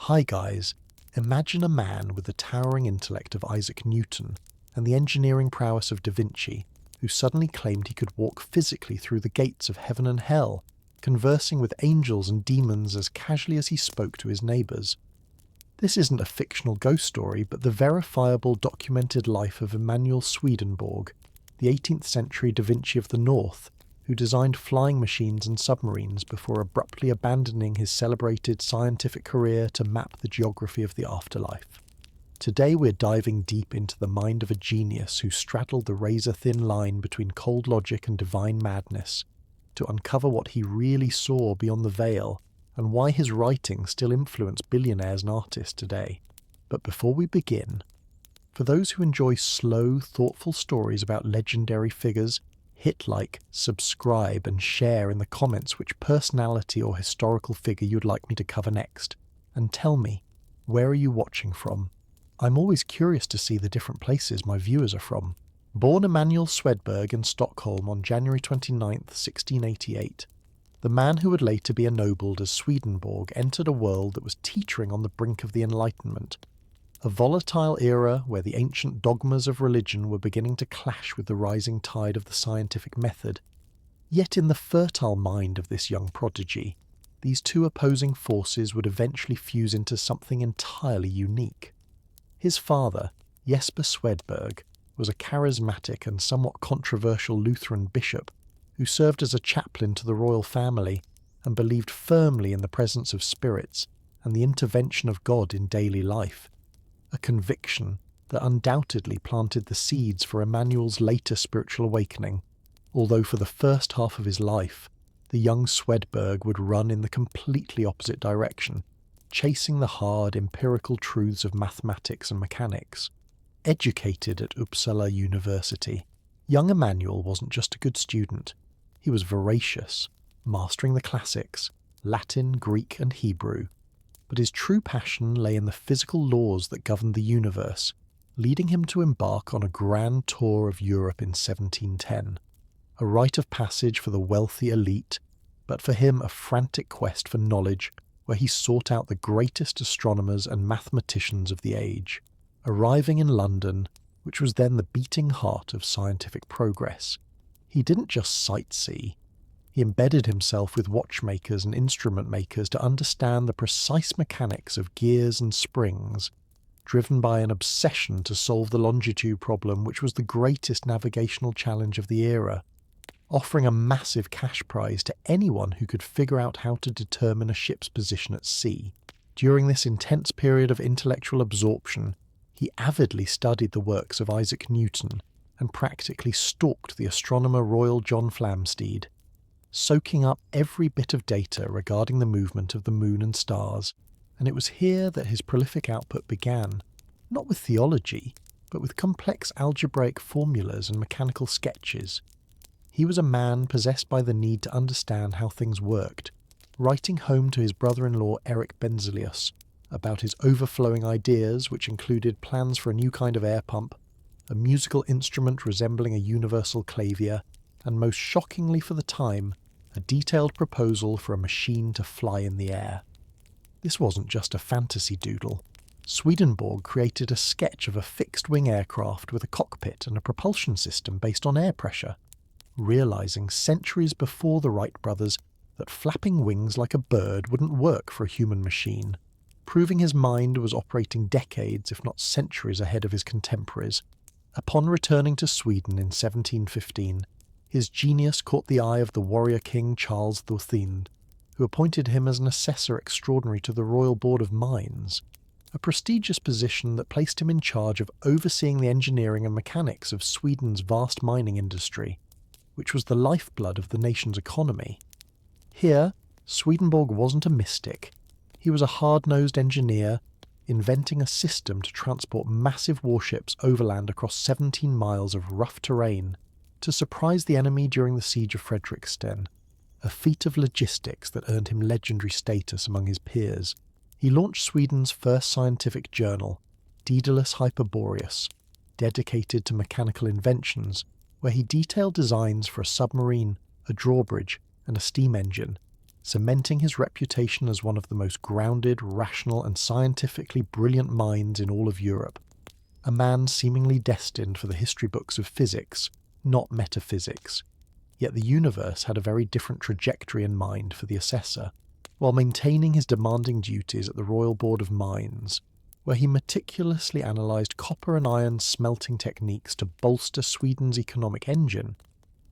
Hi guys, imagine a man with the towering intellect of Isaac Newton and the engineering prowess of Da Vinci, who suddenly claimed he could walk physically through the gates of heaven and hell, conversing with angels and demons as casually as he spoke to his neighbours. This isn't a fictional ghost story, but the verifiable documented life of Emmanuel Swedenborg, the 18th century Da Vinci of the North, who designed flying machines and submarines before abruptly abandoning his celebrated scientific career to map the geography of the afterlife. Today we're diving deep into the mind of a genius who straddled the razor-thin line between cold logic and divine madness, to uncover what he really saw beyond the veil and why his writings still influence billionaires and artists today. But before we begin, for those who enjoy slow, thoughtful stories about legendary figures, hit like, subscribe and share in the comments which personality or historical figure you'd like me to cover next. And tell me, where are you watching from? I'm always curious to see the different places my viewers are from. Born Emmanuel Swedenborg in Stockholm on January 29, 1688, the man who would later be ennobled as Swedenborg entered a world that was teetering on the brink of the Enlightenment, a volatile era where the ancient dogmas of religion were beginning to clash with the rising tide of the scientific method. Yet in the fertile mind of this young prodigy, these two opposing forces would eventually fuse into something entirely unique. His father, Jesper Swedenborg, was a charismatic and somewhat controversial Lutheran bishop who served as a chaplain to the royal family and believed firmly in the presence of spirits and the intervention of God in daily life, a conviction that undoubtedly planted the seeds for Emmanuel's later spiritual awakening, although for the first half of his life, the young Swedenborg would run in the completely opposite direction, chasing the hard empirical truths of mathematics and mechanics. Educated at Uppsala University, young Emmanuel wasn't just a good student, he was voracious, mastering the classics, Latin, Greek and Hebrew. But his true passion lay in the physical laws that governed the universe, leading him to embark on a grand tour of Europe in 1710, a rite of passage for the wealthy elite, but for him a frantic quest for knowledge where he sought out the greatest astronomers and mathematicians of the age. Arriving in London, which was then the beating heart of scientific progress, he didn't just sightsee. He embedded himself with watchmakers and instrument makers to understand the precise mechanics of gears and springs, driven by an obsession to solve the longitude problem, which was the greatest navigational challenge of the era, offering a massive cash prize to anyone who could figure out how to determine a ship's position at sea. During this intense period of intellectual absorption, he avidly studied the works of Isaac Newton and practically stalked the astronomer Royal John Flamsteed, soaking up every bit of data regarding the movement of the moon and stars, and it was here that his prolific output began, not with theology, but with complex algebraic formulas and mechanical sketches. He was a man possessed by the need to understand how things worked, writing home to his brother-in-law Eric Benzelius about his overflowing ideas, which included plans for a new kind of air pump, a musical instrument resembling a universal clavier, and most shockingly for the time, a detailed proposal for a machine to fly in the air. This wasn't just a fantasy doodle. Swedenborg created a sketch of a fixed-wing aircraft with a cockpit and a propulsion system based on air pressure, realizing centuries before the Wright brothers that flapping wings like a bird wouldn't work for a human machine, proving his mind was operating decades, if not centuries, ahead of his contemporaries. Upon returning to Sweden in 1715, his genius caught the eye of the warrior king Charles XIII, who appointed him as an assessor extraordinary to the Royal Board of Mines, a prestigious position that placed him in charge of overseeing the engineering and mechanics of Sweden's vast mining industry, which was the lifeblood of the nation's economy. Here, Swedenborg wasn't a mystic. He was a hard-nosed engineer, inventing a system to transport massive warships overland across 17 miles of rough terrain to surprise the enemy during the siege of Fredriksten, a feat of logistics that earned him legendary status among his peers. He launched Sweden's first scientific journal, Daedalus Hyperboreus, dedicated to mechanical inventions, where he detailed designs for a submarine, a drawbridge, and a steam engine, cementing his reputation as one of the most grounded, rational, and scientifically brilliant minds in all of Europe. A man seemingly destined for the history books of physics, not metaphysics. Yet the universe had a very different trajectory in mind for the assessor. While maintaining his demanding duties at the Royal Board of Mines, where he meticulously analysed copper and iron smelting techniques to bolster Sweden's economic engine,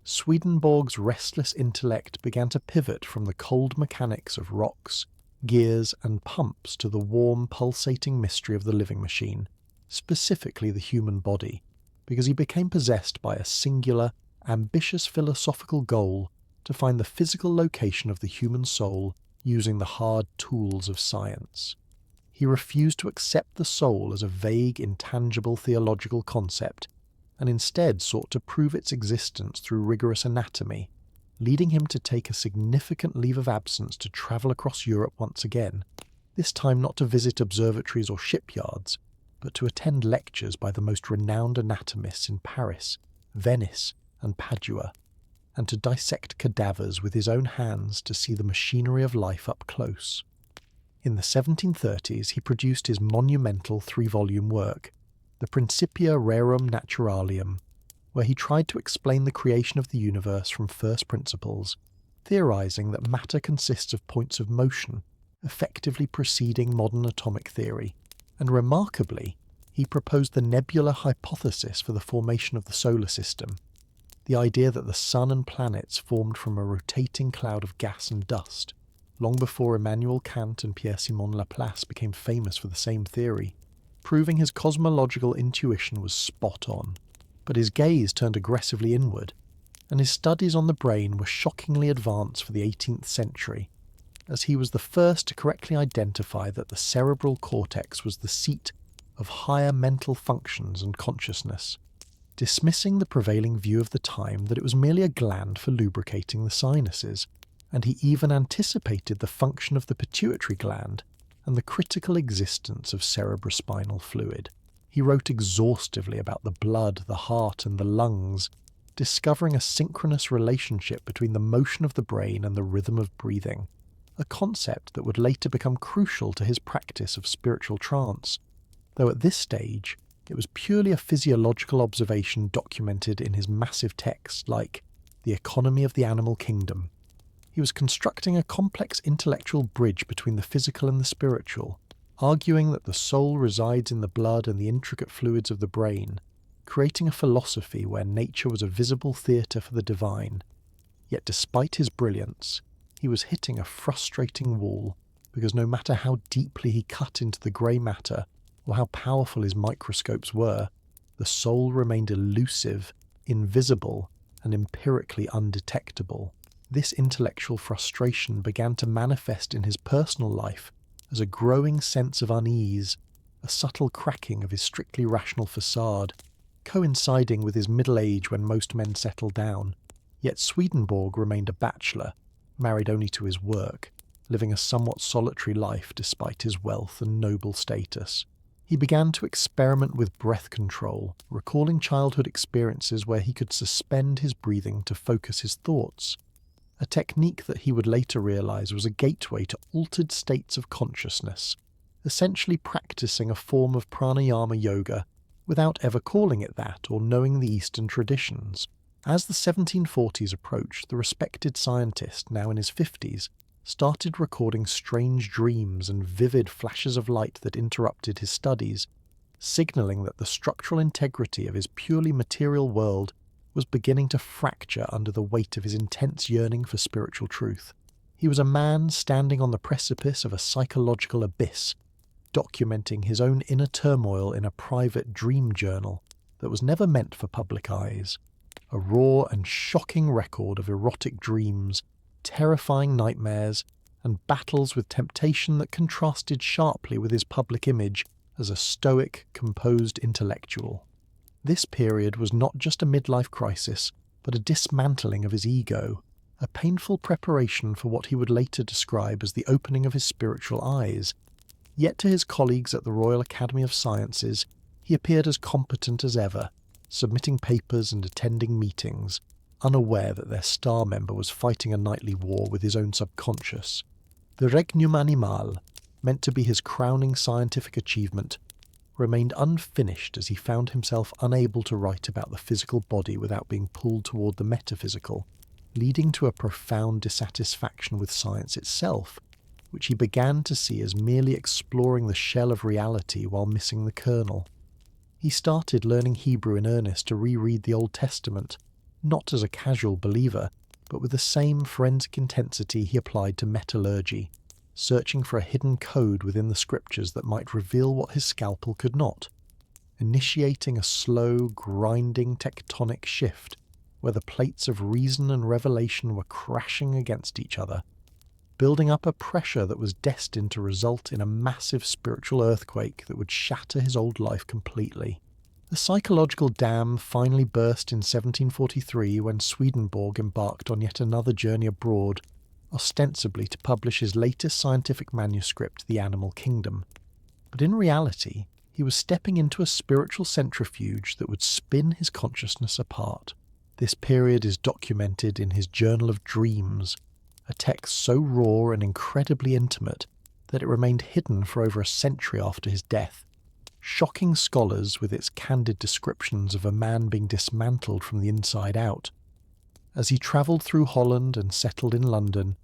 Swedenborg's restless intellect began to pivot from the cold mechanics of rocks, gears, and pumps to the warm, pulsating mystery of the living machine, specifically the human body, because he became possessed by a singular, ambitious philosophical goal to find the physical location of the human soul using the hard tools of science. He refused to accept the soul as a vague, intangible theological concept, and instead sought to prove its existence through rigorous anatomy, leading him to take a significant leave of absence to travel across Europe once again, this time not to visit observatories or shipyards, but to attend lectures by the most renowned anatomists in Paris, Venice, and Padua, and to dissect cadavers with his own hands to see the machinery of life up close. In the 1730s, he produced his monumental 3-volume work, the Principia Rerum Naturalium, where he tried to explain the creation of the universe from first principles, theorizing that matter consists of points of motion, effectively preceding modern atomic theory, and remarkably, he proposed the nebular hypothesis for the formation of the solar system, the idea that the sun and planets formed from a rotating cloud of gas and dust, long before Immanuel Kant and Pierre-Simon Laplace became famous for the same theory, proving his cosmological intuition was spot on. But his gaze turned aggressively inward, and his studies on the brain were shockingly advanced for the 18th century, as he was the first to correctly identify that the cerebral cortex was the seat of higher mental functions and consciousness, dismissing the prevailing view of the time that it was merely a gland for lubricating the sinuses, and he even anticipated the function of the pituitary gland and the critical existence of cerebrospinal fluid. He wrote exhaustively about the blood, the heart, and the lungs, discovering a synchronous relationship between the motion of the brain and the rhythm of breathing, a concept that would later become crucial to his practice of spiritual trance, though at this stage it was purely a physiological observation documented in his massive texts like The Economy of the Animal Kingdom. He was constructing a complex intellectual bridge between the physical and the spiritual, arguing that the soul resides in the blood and the intricate fluids of the brain, creating a philosophy where nature was a visible theatre for the divine. Yet despite his brilliance, he was hitting a frustrating wall, because no matter how deeply he cut into the grey matter, or how powerful his microscopes were, the soul remained elusive, invisible, and empirically undetectable. This intellectual frustration began to manifest in his personal life as a growing sense of unease, a subtle cracking of his strictly rational facade, coinciding with his middle age when most men settle down. Yet Swedenborg remained a bachelor, married only to his work, living a somewhat solitary life despite his wealth and noble status. He began to experiment with breath control, recalling childhood experiences where he could suspend his breathing to focus his thoughts, a technique that he would later realize was a gateway to altered states of consciousness, essentially practicing a form of pranayama yoga without ever calling it that or knowing the Eastern traditions. As the 1740s approached, the respected scientist, now in his 50s, started recording strange dreams and vivid flashes of light that interrupted his studies, signaling that the structural integrity of his purely material world was beginning to fracture under the weight of his intense yearning for spiritual truth. He was a man standing on the precipice of a psychological abyss, documenting his own inner turmoil in a private dream journal that was never meant for public eyes. A raw and shocking record of erotic dreams, terrifying nightmares, and battles with temptation that contrasted sharply with his public image as a stoic, composed intellectual. This period was not just a midlife crisis, but a dismantling of his ego, a painful preparation for what he would later describe as the opening of his spiritual eyes. Yet to his colleagues at the Royal Academy of Sciences, he appeared as competent as ever, submitting papers and attending meetings, unaware that their star member was fighting a nightly war with his own subconscious. The Regnum Animal, meant to be his crowning scientific achievement, remained unfinished as he found himself unable to write about the physical body without being pulled toward the metaphysical, leading to a profound dissatisfaction with science itself, which he began to see as merely exploring the shell of reality while missing the kernel. He started learning Hebrew in earnest to reread the Old Testament, not as a casual believer, but with the same forensic intensity he applied to metallurgy, searching for a hidden code within the scriptures that might reveal what his scalpel could not, initiating a slow, grinding tectonic shift where the plates of reason and revelation were crashing against each other, building up a pressure that was destined to result in a massive spiritual earthquake that would shatter his old life completely. The psychological dam finally burst in 1743 when Swedenborg embarked on yet another journey abroad, ostensibly to publish his latest scientific manuscript, The Animal Kingdom. But in reality, he was stepping into a spiritual centrifuge that would spin his consciousness apart. This period is documented in his Journal of Dreams, a text so raw and incredibly intimate that it remained hidden for over a century after his death, shocking scholars with its candid descriptions of a man being dismantled from the inside out. As he travelled through Holland and settled in London,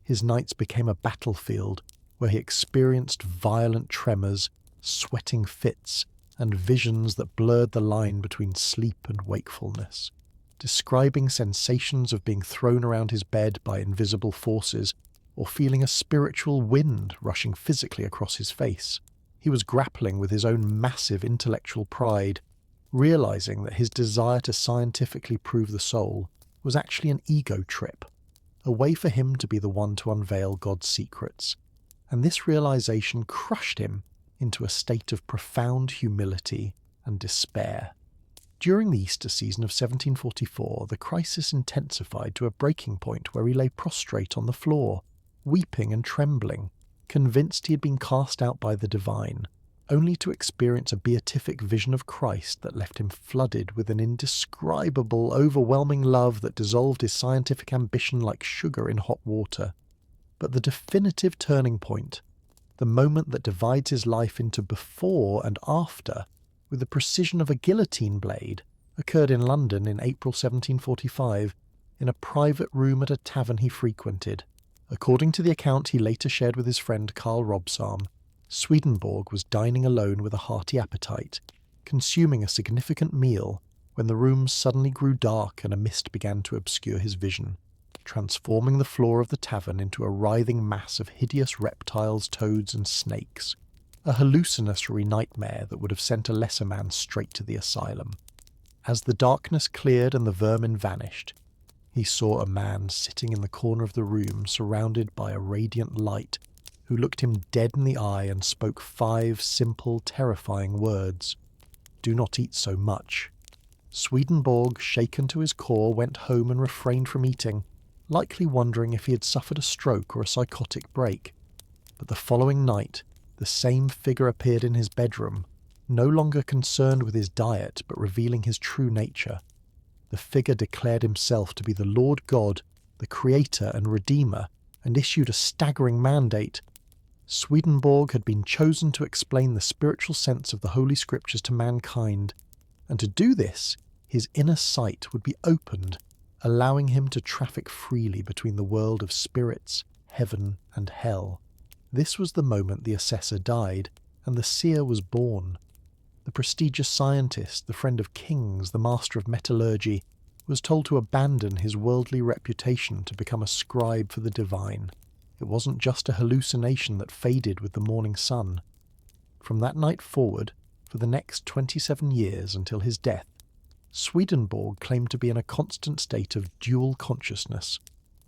his nights became a battlefield where he experienced violent tremors, sweating fits, and visions that blurred the line between sleep and wakefulness. Describing sensations of being thrown around his bed by invisible forces, or feeling a spiritual wind rushing physically across his face. He was grappling with his own massive intellectual pride, realizing that his desire to scientifically prove the soul was actually an ego trip, a way for him to be the one to unveil God's secrets, and this realization crushed him into a state of profound humility and despair. During the Easter season of 1744, the crisis intensified to a breaking point where he lay prostrate on the floor, weeping and trembling, convinced he had been cast out by the divine, only to experience a beatific vision of Christ that left him flooded with an indescribable, overwhelming love that dissolved his scientific ambition like sugar in hot water. But the definitive turning point, the moment that divides his life into before and after, with the precision of a guillotine blade, occurred in London in April 1745, in a private room at a tavern he frequented. According to the account he later shared with his friend Karl Robsam, Swedenborg was dining alone with a hearty appetite, consuming a significant meal, when the room suddenly grew dark and a mist began to obscure his vision, transforming the floor of the tavern into a writhing mass of hideous reptiles, toads, and snakes. A hallucinatory nightmare that would have sent a lesser man straight to the asylum. As the darkness cleared and the vermin vanished, he saw a man sitting in the corner of the room surrounded by a radiant light, who looked him dead in the eye and spoke 5 simple, terrifying words. "Do not eat so much." Swedenborg, shaken to his core, went home and refrained from eating, likely wondering if he had suffered a stroke or a psychotic break. But the following night, the same figure appeared in his bedroom, no longer concerned with his diet but revealing his true nature. The figure declared himself to be the Lord God, the Creator and Redeemer, and issued a staggering mandate. Swedenborg had been chosen to explain the spiritual sense of the Holy Scriptures to mankind, and to do this, his inner sight would be opened, allowing him to traffic freely between the world of spirits, heaven, and hell. This was the moment the assessor died, and the seer was born. The prestigious scientist, the friend of kings, the master of metallurgy, was told to abandon his worldly reputation to become a scribe for the divine. It wasn't just a hallucination that faded with the morning sun. From that night forward, for the next 27 years until his death, Swedenborg claimed to be in a constant state of dual consciousness,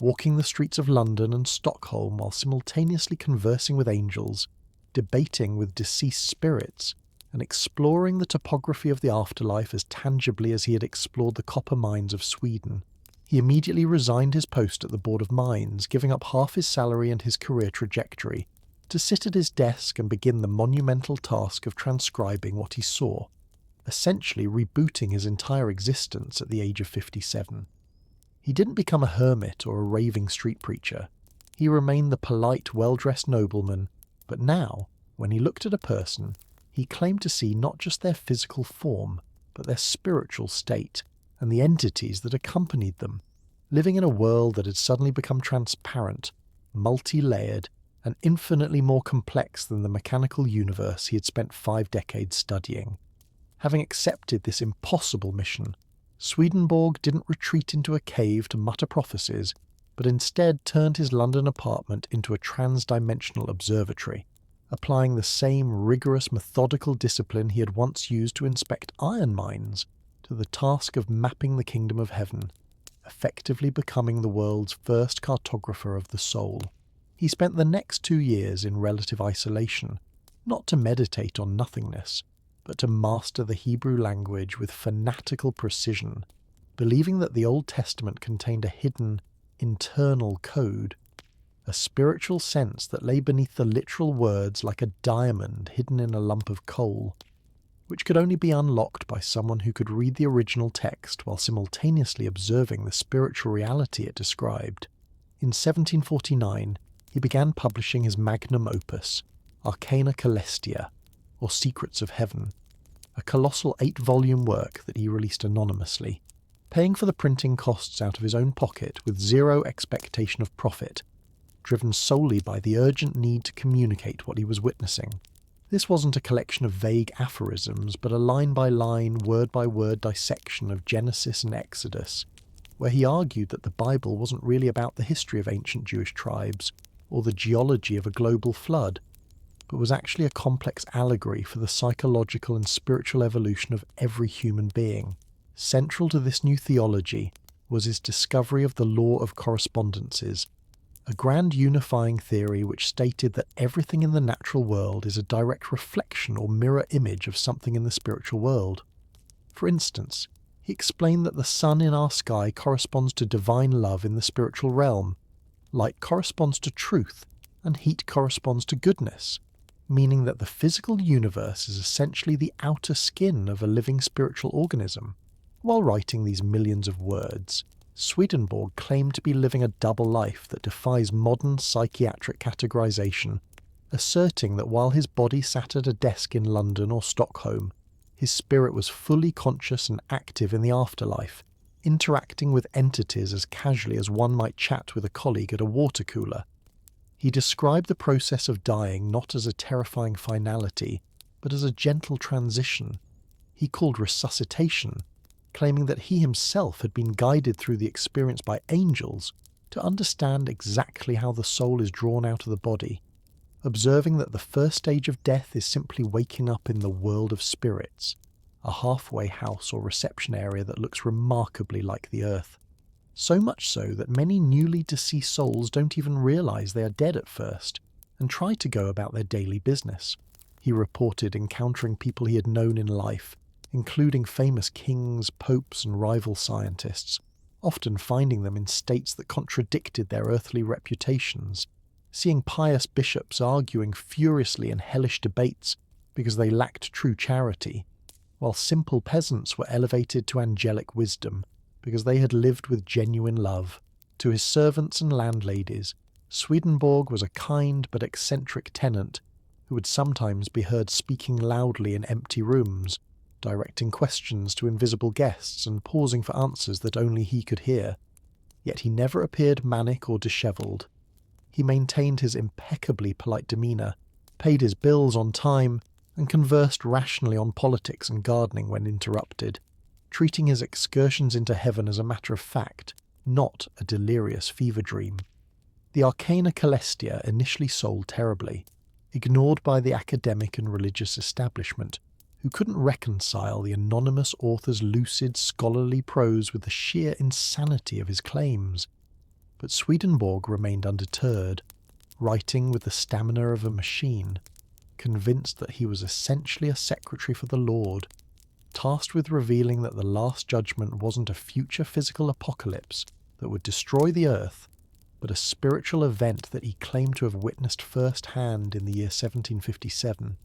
walking the streets of London and Stockholm while simultaneously conversing with angels, debating with deceased spirits, and exploring the topography of the afterlife as tangibly as he had explored the copper mines of Sweden. He immediately resigned his post at the Board of Mines, giving up half his salary and his career trajectory, to sit at his desk and begin the monumental task of transcribing what he saw, essentially rebooting his entire existence at the age of 57. He didn't become a hermit or a raving street preacher. He remained the polite, well-dressed nobleman, but now, when he looked at a person, he claimed to see not just their physical form, but their spiritual state and the entities that accompanied them, living in a world that had suddenly become transparent, multi-layered, and infinitely more complex than the mechanical universe he had spent 5 decades studying. Having accepted this impossible mission, Swedenborg didn't retreat into a cave to mutter prophecies, but instead turned his London apartment into a trans-dimensional observatory, applying the same rigorous methodical discipline he had once used to inspect iron mines to the task of mapping the kingdom of heaven, effectively becoming the world's first cartographer of the soul. He spent the next 2 years in relative isolation, not to meditate on nothingness, but to master the Hebrew language with fanatical precision, believing that the Old Testament contained a hidden, internal code, a spiritual sense that lay beneath the literal words like a diamond hidden in a lump of coal, which could only be unlocked by someone who could read the original text while simultaneously observing the spiritual reality it described. In 1749, he began publishing his magnum opus, Arcana Coelestia, or Secrets of Heaven, a colossal 8-volume work that he released anonymously, paying for the printing costs out of his own pocket with zero expectation of profit, driven solely by the urgent need to communicate what he was witnessing. This wasn't a collection of vague aphorisms, but a line-by-line, word-by-word dissection of Genesis and Exodus, where he argued that the Bible wasn't really about the history of ancient Jewish tribes or the geology of a global flood, but was actually a complex allegory for the psychological and spiritual evolution of every human being. Central to this new theology was his discovery of the law of correspondences, a grand unifying theory which stated that everything in the natural world is a direct reflection or mirror image of something in the spiritual world. For instance, he explained that the sun in our sky corresponds to divine love in the spiritual realm, light corresponds to truth, and heat corresponds to goodness, meaning that the physical universe is essentially the outer skin of a living spiritual organism. While writing these millions of words, Swedenborg claimed to be living a double life that defies modern psychiatric categorization, asserting that while his body sat at a desk in London or Stockholm, his spirit was fully conscious and active in the afterlife, interacting with entities as casually as one might chat with a colleague at a water cooler. He described the process of dying not as a terrifying finality, but as a gentle transition he called resuscitation, claiming that he himself had been guided through the experience by angels to understand exactly how the soul is drawn out of the body, observing that the first stage of death is simply waking up in the world of spirits, a halfway house or reception area that looks remarkably like the earth. So much so that many newly deceased souls don't even realize they are dead at first and try to go about their daily business. He reported encountering people he had known in life, including famous kings, popes, and rival scientists, often finding them in states that contradicted their earthly reputations, seeing pious bishops arguing furiously in hellish debates because they lacked true charity, while simple peasants were elevated to angelic wisdom because they had lived with genuine love. To his servants and landladies, Swedenborg was a kind but eccentric tenant who would sometimes be heard speaking loudly in empty rooms, directing questions to invisible guests and pausing for answers that only he could hear. Yet he never appeared manic or dishevelled. He maintained his impeccably polite demeanour, paid his bills on time, and conversed rationally on politics and gardening when interrupted, treating his excursions into heaven as a matter of fact, not a delirious fever dream. The Arcana Coelestia initially sold terribly, ignored by the academic and religious establishment, who couldn't reconcile the anonymous author's lucid, scholarly prose with the sheer insanity of his claims. But Swedenborg remained undeterred, writing with the stamina of a machine, convinced that he was essentially a secretary for the Lord, tasked with revealing that the Last Judgment wasn't a future physical apocalypse that would destroy the earth, but a spiritual event that he claimed to have witnessed firsthand in the year 1757,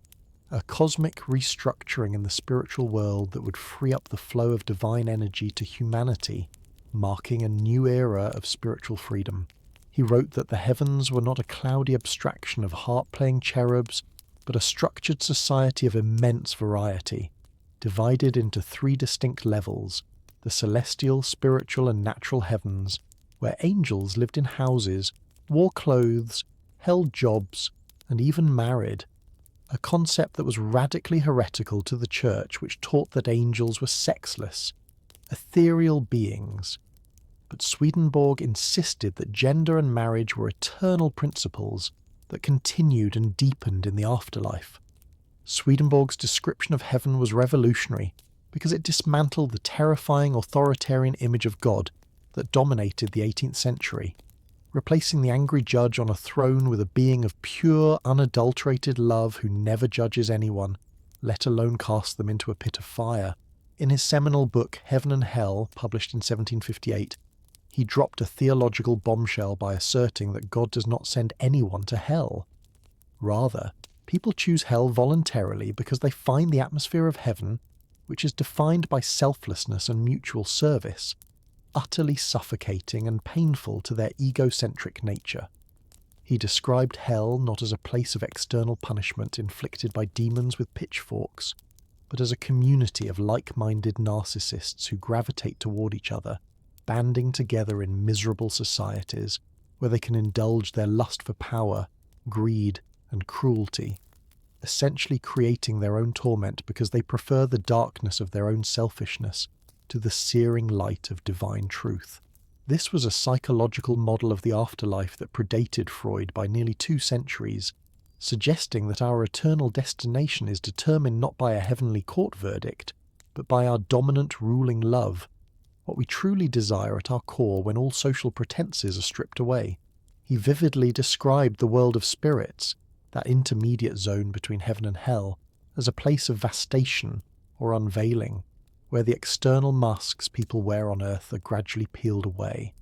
a cosmic restructuring in the spiritual world that would free up the flow of divine energy to humanity marking a new era of spiritual freedom. He wrote that the heavens were not a cloudy abstraction of harp-playing cherubs, but a structured society of immense variety, divided into 3 distinct levels: the celestial, spiritual, and natural heavens, where angels lived in houses, wore clothes, held jobs, and even married, a concept that was radically heretical to the Church, which taught that angels were sexless, ethereal beings. But Swedenborg insisted that gender and marriage were eternal principles that continued and deepened in the afterlife. Swedenborg's description of heaven was revolutionary because it dismantled the terrifying authoritarian image of God that dominated the 18th century, replacing the angry judge on a throne with a being of pure, unadulterated love who never judges anyone, let alone cast them into a pit of fire. In his seminal book Heaven and Hell, published in 1758, he dropped a theological bombshell by asserting that God does not send anyone to hell. Rather, people choose hell voluntarily because they find the atmosphere of heaven, which is defined by selflessness and mutual service, utterly suffocating and painful to their egocentric nature. He described hell not as a place of external punishment inflicted by demons with pitchforks, but as a community of like-minded narcissists who gravitate toward each other, banding together in miserable societies where they can indulge their lust for power, greed, and cruelty, essentially creating their own torment because they prefer the darkness of their own selfishness to the searing light of divine truth. This was a psychological model of the afterlife that predated Freud by nearly 2 centuries, suggesting that our eternal destination is determined not by a heavenly court verdict, but by our dominant ruling love, what we truly desire at our core when all social pretenses are stripped away. He vividly described the world of spirits, that intermediate zone between heaven and hell, as a place of vastation or unveiling, where the external masks people wear on earth are gradually peeled away,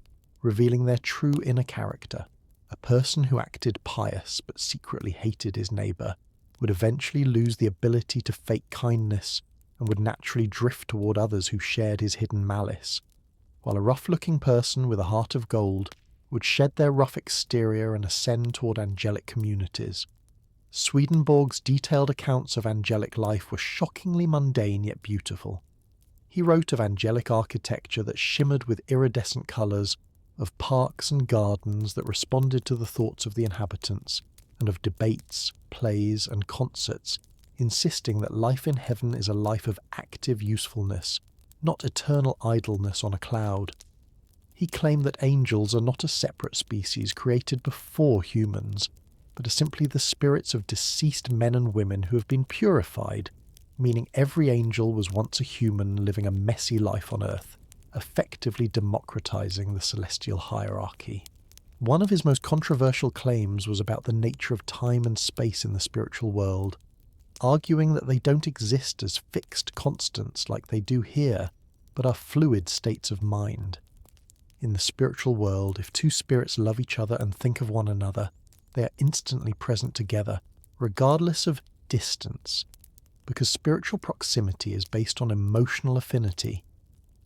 revealing their true inner character. A person who acted pious but secretly hated his neighbour would eventually lose the ability to fake kindness and would naturally drift toward others who shared his hidden malice, while a rough-looking person with a heart of gold would shed their rough exterior and ascend toward angelic communities. Swedenborg's detailed accounts of angelic life were shockingly mundane yet beautiful. He wrote of angelic architecture that shimmered with iridescent colours, of parks and gardens that responded to the thoughts of the inhabitants, and of debates, plays, and concerts, insisting that life in heaven is a life of active usefulness, not eternal idleness on a cloud. He claimed that angels are not a separate species created before humans, but are simply the spirits of deceased men and women who have been purified, meaning every angel was once a human living a messy life on earth, effectively democratizing the celestial hierarchy. One of his most controversial claims was about the nature of time and space in the spiritual world, arguing that they don't exist as fixed constants like they do here, but are fluid states of mind. In the spiritual world, if 2 spirits love each other and think of one another, they are instantly present together, regardless of distance, because spiritual proximity is based on emotional affinity,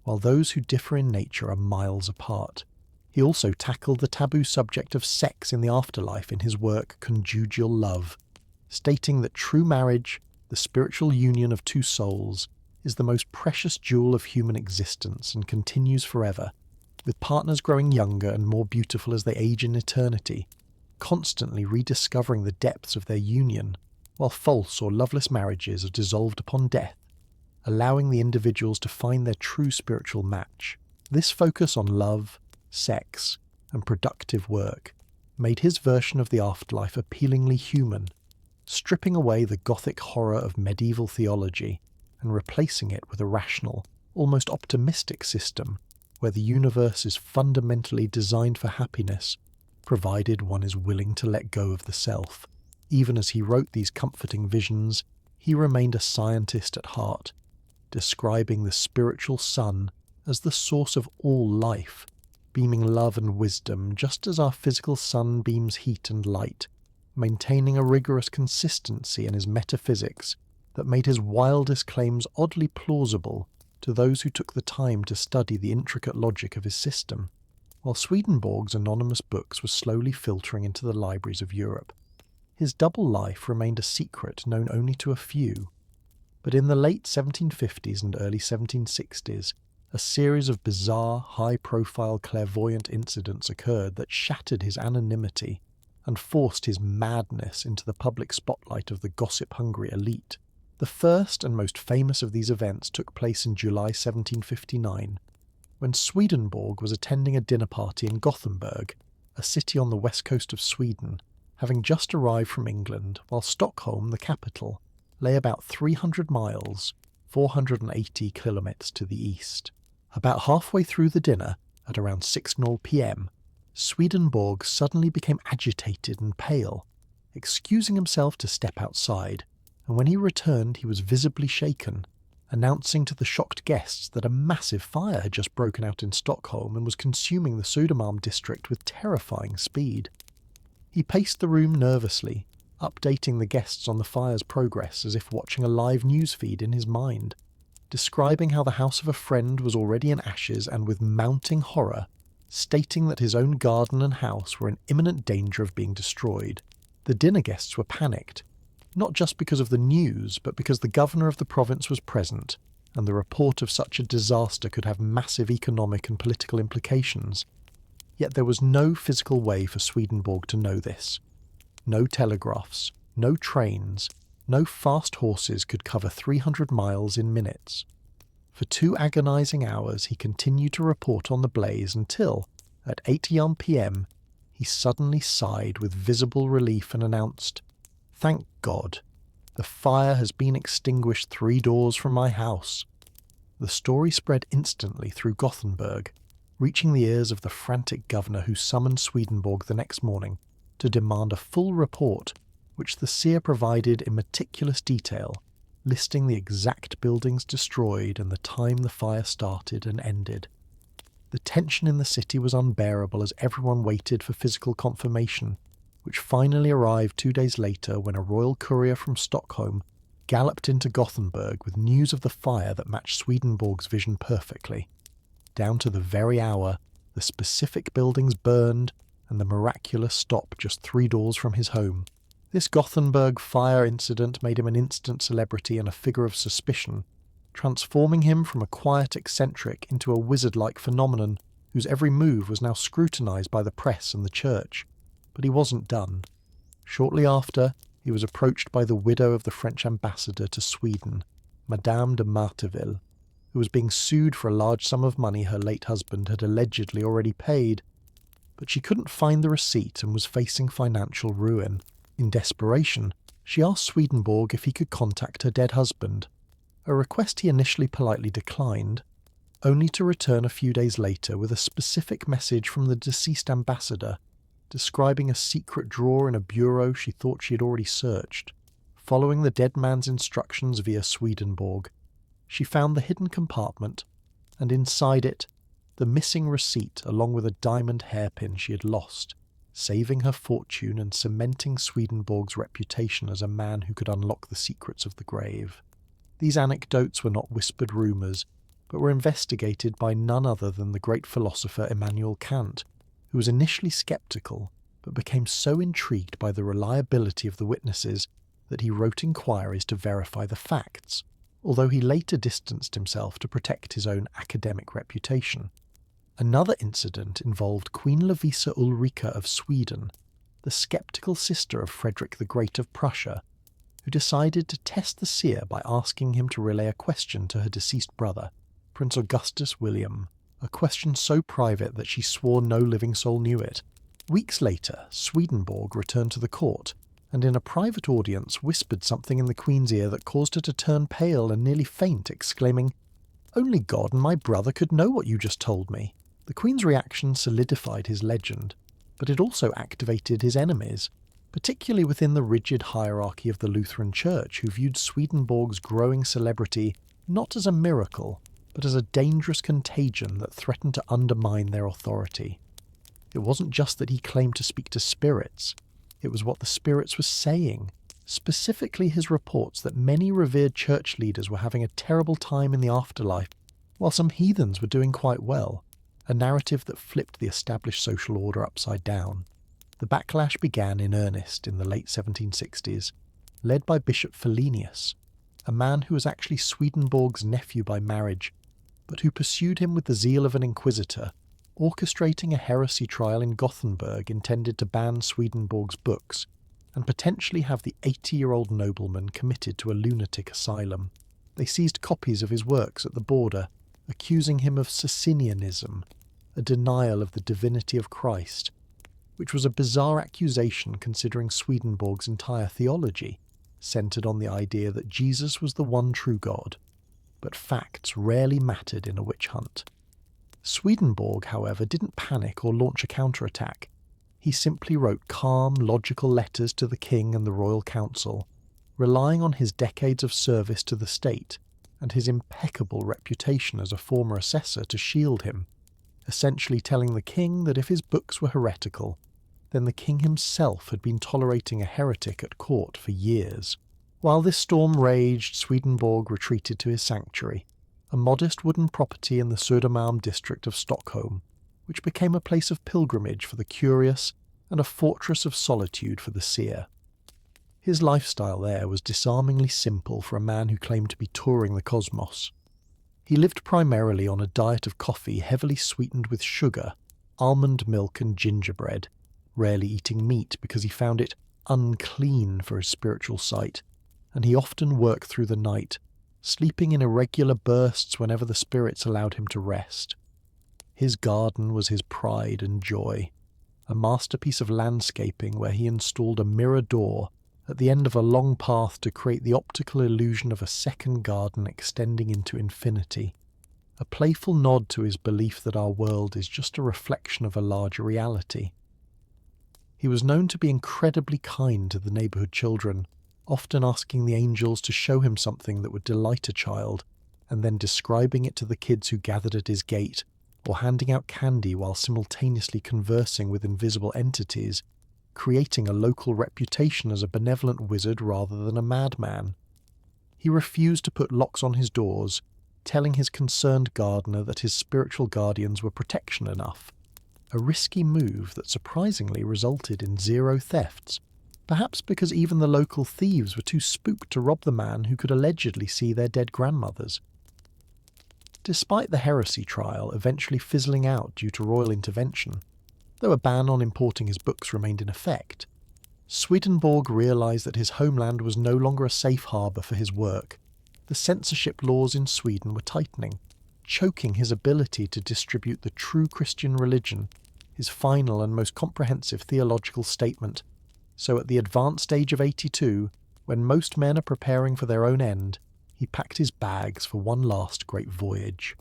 while those who differ in nature are miles apart. He also tackled the taboo subject of sex in the afterlife in his work Conjugal Love, stating that true marriage, the spiritual union of 2 souls, is the most precious jewel of human existence and continues forever, with partners growing younger and more beautiful as they age in eternity, constantly rediscovering the depths of their union, while false or loveless marriages are dissolved upon death, allowing the individuals to find their true spiritual match. This focus on love, sex, and productive work made his version of the afterlife appealingly human, stripping away the Gothic horror of medieval theology and replacing it with a rational, almost optimistic system where the universe is fundamentally designed for happiness, provided one is willing to let go of the self. Even as he wrote these comforting visions, he remained a scientist at heart, describing the spiritual sun as the source of all life, beaming love and wisdom just as our physical sun beams heat and light, maintaining a rigorous consistency in his metaphysics that made his wildest claims oddly plausible to those who took the time to study the intricate logic of his system, while Swedenborg's anonymous books were slowly filtering into the libraries of Europe. His double life remained a secret known only to a few, but in the late 1750s and early 1760s, a series of bizarre, high-profile clairvoyant incidents occurred that shattered his anonymity and forced his madness into the public spotlight of the gossip-hungry elite. The first and most famous of these events took place in July 1759, when Swedenborg was attending a dinner party in Gothenburg, a city on the west coast of Sweden, having just arrived from England, while Stockholm, the capital, lay about 300 miles, 480 kilometres to the east. About halfway through the dinner, at around 6:00 p.m, Swedenborg suddenly became agitated and pale, excusing himself to step outside, and when he returned he was visibly shaken, announcing to the shocked guests that a massive fire had just broken out in Stockholm and was consuming the Södermalm district with terrifying speed. He paced the room nervously, updating the guests on the fire's progress as if watching a live news feed in his mind, describing how the house of a friend was already in ashes and, with mounting horror, stating that his own garden and house were in imminent danger of being destroyed. The dinner guests were panicked, not just because of the news, but because the governor of the province was present, and the report of such a disaster could have massive economic and political implications. Yet there was no physical way for Swedenborg to know this. No telegraphs, no trains, no fast horses could cover 300 miles in minutes. For 2 agonizing hours he continued to report on the blaze until, at 8 p.m, he suddenly sighed with visible relief and announced, "Thank God, the fire has been extinguished 3 doors from my house." The story spread instantly through Gothenburg, reaching the ears of the frantic governor, who summoned Swedenborg the next morning to demand a full report, which the seer provided in meticulous detail, listing the exact buildings destroyed and the time the fire started and ended. The tension in the city was unbearable as everyone waited for physical confirmation, which finally arrived 2 days later when a royal courier from Stockholm galloped into Gothenburg with news of the fire that matched Swedenborg's vision perfectly. Down to the very hour, the specific buildings burned and the miraculous stop just 3 doors from his home. This Gothenburg fire incident made him an instant celebrity and a figure of suspicion, transforming him from a quiet eccentric into a wizard-like phenomenon whose every move was now scrutinised by the press and the church. But he wasn't done. Shortly after, he was approached by the widow of the French ambassador to Sweden, Madame de Marteville, who was being sued for a large sum of money her late husband had allegedly already paid. But she couldn't find the receipt and was facing financial ruin. In desperation, she asked Swedenborg if he could contact her dead husband, a request he initially politely declined, only to return a few days later with a specific message from the deceased ambassador, describing a secret drawer in a bureau she thought she had already searched. Following the dead man's instructions via Swedenborg, she found the hidden compartment, and inside it, the missing receipt along with a diamond hairpin she had lost, saving her fortune and cementing Swedenborg's reputation as a man who could unlock the secrets of the grave. These anecdotes were not whispered rumours, but were investigated by none other than the great philosopher Immanuel Kant, who was initially sceptical, but became so intrigued by the reliability of the witnesses that he wrote inquiries to verify the facts, although he later distanced himself to protect his own academic reputation. Another incident involved Queen Lovisa Ulrika of Sweden, the sceptical sister of Frederick the Great of Prussia, who decided to test the seer by asking him to relay a question to her deceased brother, Prince Augustus William, a question so private that she swore no living soul knew it. Weeks later, Swedenborg returned to the court, and in a private audience whispered something in the Queen's ear that caused her to turn pale and nearly faint, exclaiming, "Only God and my brother could know what you just told me." The Queen's reaction solidified his legend, but it also activated his enemies, particularly within the rigid hierarchy of the Lutheran Church, who viewed Swedenborg's growing celebrity not as a miracle, but as a dangerous contagion that threatened to undermine their authority. It wasn't just that he claimed to speak to spirits, it was what the spirits were saying, specifically his reports that many revered church leaders were having a terrible time in the afterlife while some heathens were doing quite well, a narrative that flipped the established social order upside down. The backlash began in earnest in the late 1760s, led by Bishop Felinius, a man who was actually Swedenborg's nephew by marriage, but who pursued him with the zeal of an inquisitor, orchestrating a heresy trial in Gothenburg intended to ban Swedenborg's books and potentially have the 80-year-old nobleman committed to a lunatic asylum. They seized copies of his works at the border, accusing him of Socinianism, a denial of the divinity of Christ, which was a bizarre accusation considering Swedenborg's entire theology centered on the idea that Jesus was the one true God, but facts rarely mattered in a witch hunt. Swedenborg, however, didn't panic or launch a counterattack. He simply wrote calm, logical letters to the king and the royal council, relying on his decades of service to the state and his impeccable reputation as a former assessor to shield him, essentially telling the king that if his books were heretical, then the king himself had been tolerating a heretic at court for years. While this storm raged, Swedenborg retreated to his sanctuary, a modest wooden property in the Södermalm district of Stockholm, which became a place of pilgrimage for the curious and a fortress of solitude for the seer. His lifestyle there was disarmingly simple for a man who claimed to be touring the cosmos. He lived primarily on a diet of coffee heavily sweetened with sugar, almond milk and gingerbread, rarely eating meat because he found it unclean for his spiritual sight, and he often worked through the night, sleeping in irregular bursts whenever the spirits allowed him to rest. His garden was his pride and joy, a masterpiece of landscaping where he installed a mirror door at the end of a long path to create the optical illusion of a second garden extending into infinity, a playful nod to his belief that our world is just a reflection of a larger reality. He was known to be incredibly kind to the neighbourhood children, often asking the angels to show him something that would delight a child, and then describing it to the kids who gathered at his gate, or handing out candy while simultaneously conversing with invisible entities, creating a local reputation as a benevolent wizard rather than a madman. He refused to put locks on his doors, telling his concerned gardener that his spiritual guardians were protection enough, a risky move that surprisingly resulted in 0 thefts, perhaps because even the local thieves were too spooked to rob the man who could allegedly see their dead grandmothers. Despite the heresy trial eventually fizzling out due to royal intervention, though a ban on importing his books remained in effect, Swedenborg realised that his homeland was no longer a safe harbour for his work. The censorship laws in Sweden were tightening, choking his ability to distribute the true Christian religion, his final and most comprehensive theological statement. So at the advanced age of 82, when most men are preparing for their own end, he packed his bags for one last great voyage.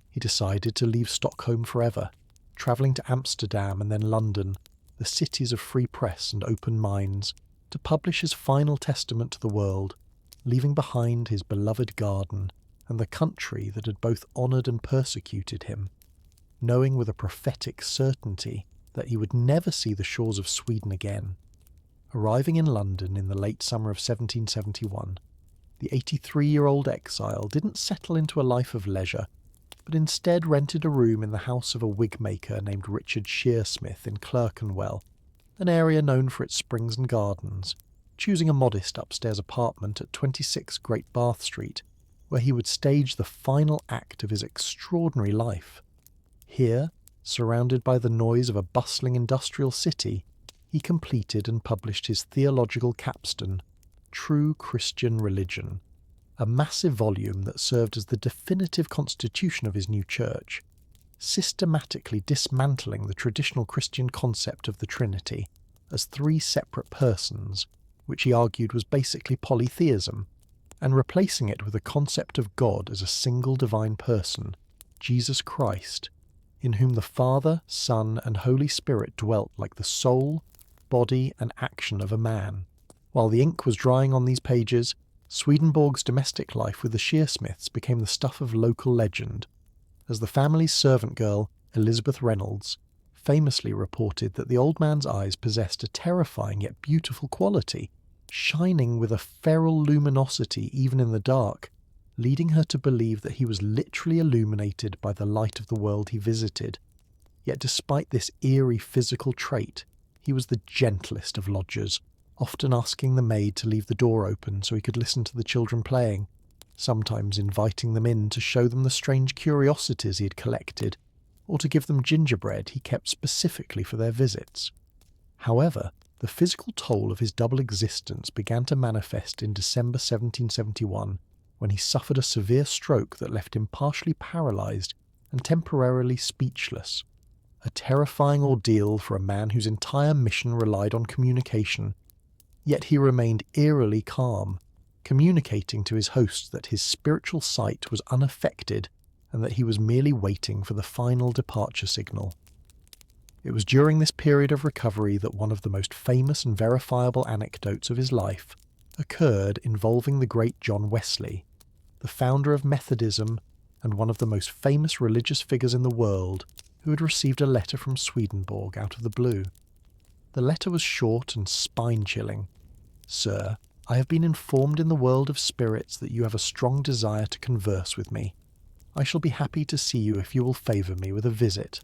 He decided to leave Stockholm forever, travelling to Amsterdam and then London, the cities of free press and open minds, to publish his final testament to the world, leaving behind his beloved garden and the country that had both honoured and persecuted him, knowing with a prophetic certainty that he would never see the shores of Sweden again. Arriving in London in the late summer of 1771, the 83-year-old exile didn't settle into a life of leisure, but instead rented a room in the house of a wig maker named Richard Shearsmith in Clerkenwell, an area known for its springs and gardens, choosing a modest upstairs apartment at 26 Great Bath Street, where he would stage the final act of his extraordinary life. Here, surrounded by the noise of a bustling industrial city, he completed and published his theological capstone, True Christian Religion, a massive volume that served as the definitive constitution of his new church, systematically dismantling the traditional Christian concept of the Trinity as 3 separate persons, which he argued was basically polytheism, and replacing it with a concept of God as a single divine person, Jesus Christ, in whom the Father, Son, and Holy Spirit dwelt like the soul, body, and action of a man. While the ink was drying on these pages, Swedenborg's domestic life with the Shearsmiths became the stuff of local legend, as the family's servant girl, Elizabeth Reynolds, famously reported that the old man's eyes possessed a terrifying yet beautiful quality, shining with a feral luminosity even in the dark, leading her to believe that he was literally illuminated by the light of the world he visited. Yet despite this eerie physical trait, he was the gentlest of lodgers, often asking the maid to leave the door open so he could listen to the children playing, sometimes inviting them in to show them the strange curiosities he had collected, or to give them gingerbread he kept specifically for their visits. However, the physical toll of his double existence began to manifest in December 1771, when he suffered a severe stroke that left him partially paralysed and temporarily speechless. A terrifying ordeal for a man whose entire mission relied on communication, yet he remained eerily calm, communicating to his hosts that his spiritual sight was unaffected and that he was merely waiting for the final departure signal. It was during this period of recovery that one of the most famous and verifiable anecdotes of his life occurred involving the great John Wesley, the founder of Methodism and one of the most famous religious figures in the world, who had received a letter from Swedenborg out of the blue. The letter was short and spine-chilling. "Sir, I have been informed in the world of spirits that you have a strong desire to converse with me. I shall be happy to see you if you will favour me with a visit."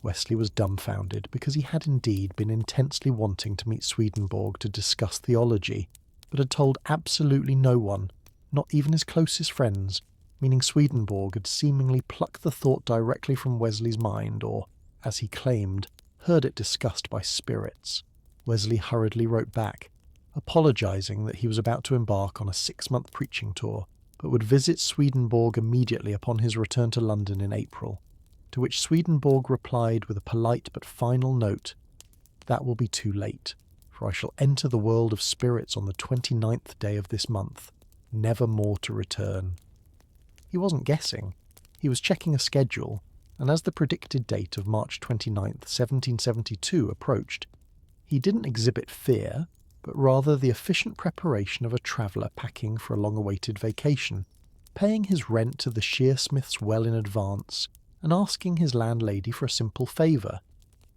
Wesley was dumbfounded, because he had indeed been intensely wanting to meet Swedenborg to discuss theology, but had told absolutely no one, not even his closest friends, meaning Swedenborg had seemingly plucked the thought directly from Wesley's mind, or, as he claimed, heard it discussed by spirits. Wesley hurriedly wrote back, apologising that he was about to embark on a 6-month preaching tour, but would visit Swedenborg immediately upon his return to London in April, to which Swedenborg replied with a polite but final note, "That will be too late, for I shall enter the world of spirits on the 29th day of this month, never more to return." He wasn't guessing. He was checking a schedule, and as the predicted date of March 29th, 1772 approached, he didn't exhibit fear, but rather the efficient preparation of a traveller packing for a long-awaited vacation, paying his rent to the shearsmiths well in advance, and asking his landlady for a simple favour,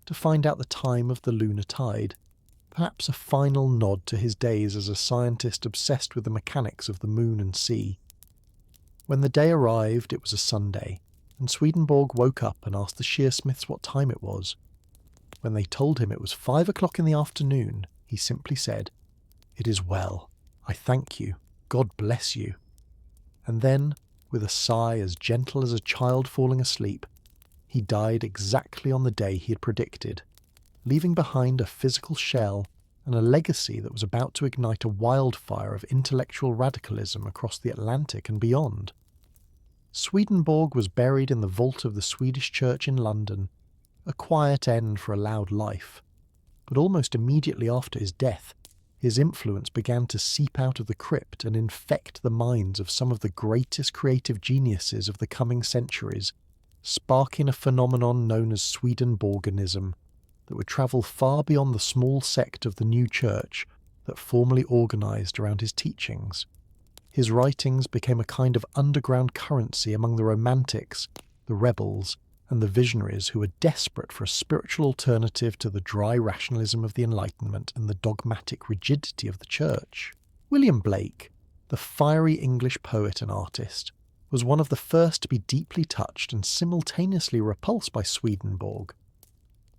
to find out the time of the lunar tide, perhaps a final nod to his days as a scientist obsessed with the mechanics of the moon and sea. When the day arrived, it was a Sunday, and Swedenborg woke up and asked the shearsmiths what time it was. When they told him it was 5 o'clock in the afternoon, he simply said, "It is well. I thank you. God bless you." And then, with a sigh as gentle as a child falling asleep, he died exactly on the day he had predicted, leaving behind a physical shell and a legacy that was about to ignite a wildfire of intellectual radicalism across the Atlantic and beyond. Swedenborg was buried in the vault of the Swedish church in London, a quiet end for a loud life. But almost immediately after his death, his influence began to seep out of the crypt and infect the minds of some of the greatest creative geniuses of the coming centuries, sparking a phenomenon known as Swedenborganism that would travel far beyond the small sect of the new church that formally organised around his teachings. His writings became a kind of underground currency among the romantics, the rebels, and the visionaries who were desperate for a spiritual alternative to the dry rationalism of the Enlightenment and the dogmatic rigidity of the Church. William Blake, the fiery English poet and artist, was one of the first to be deeply touched and simultaneously repulsed by Swedenborg.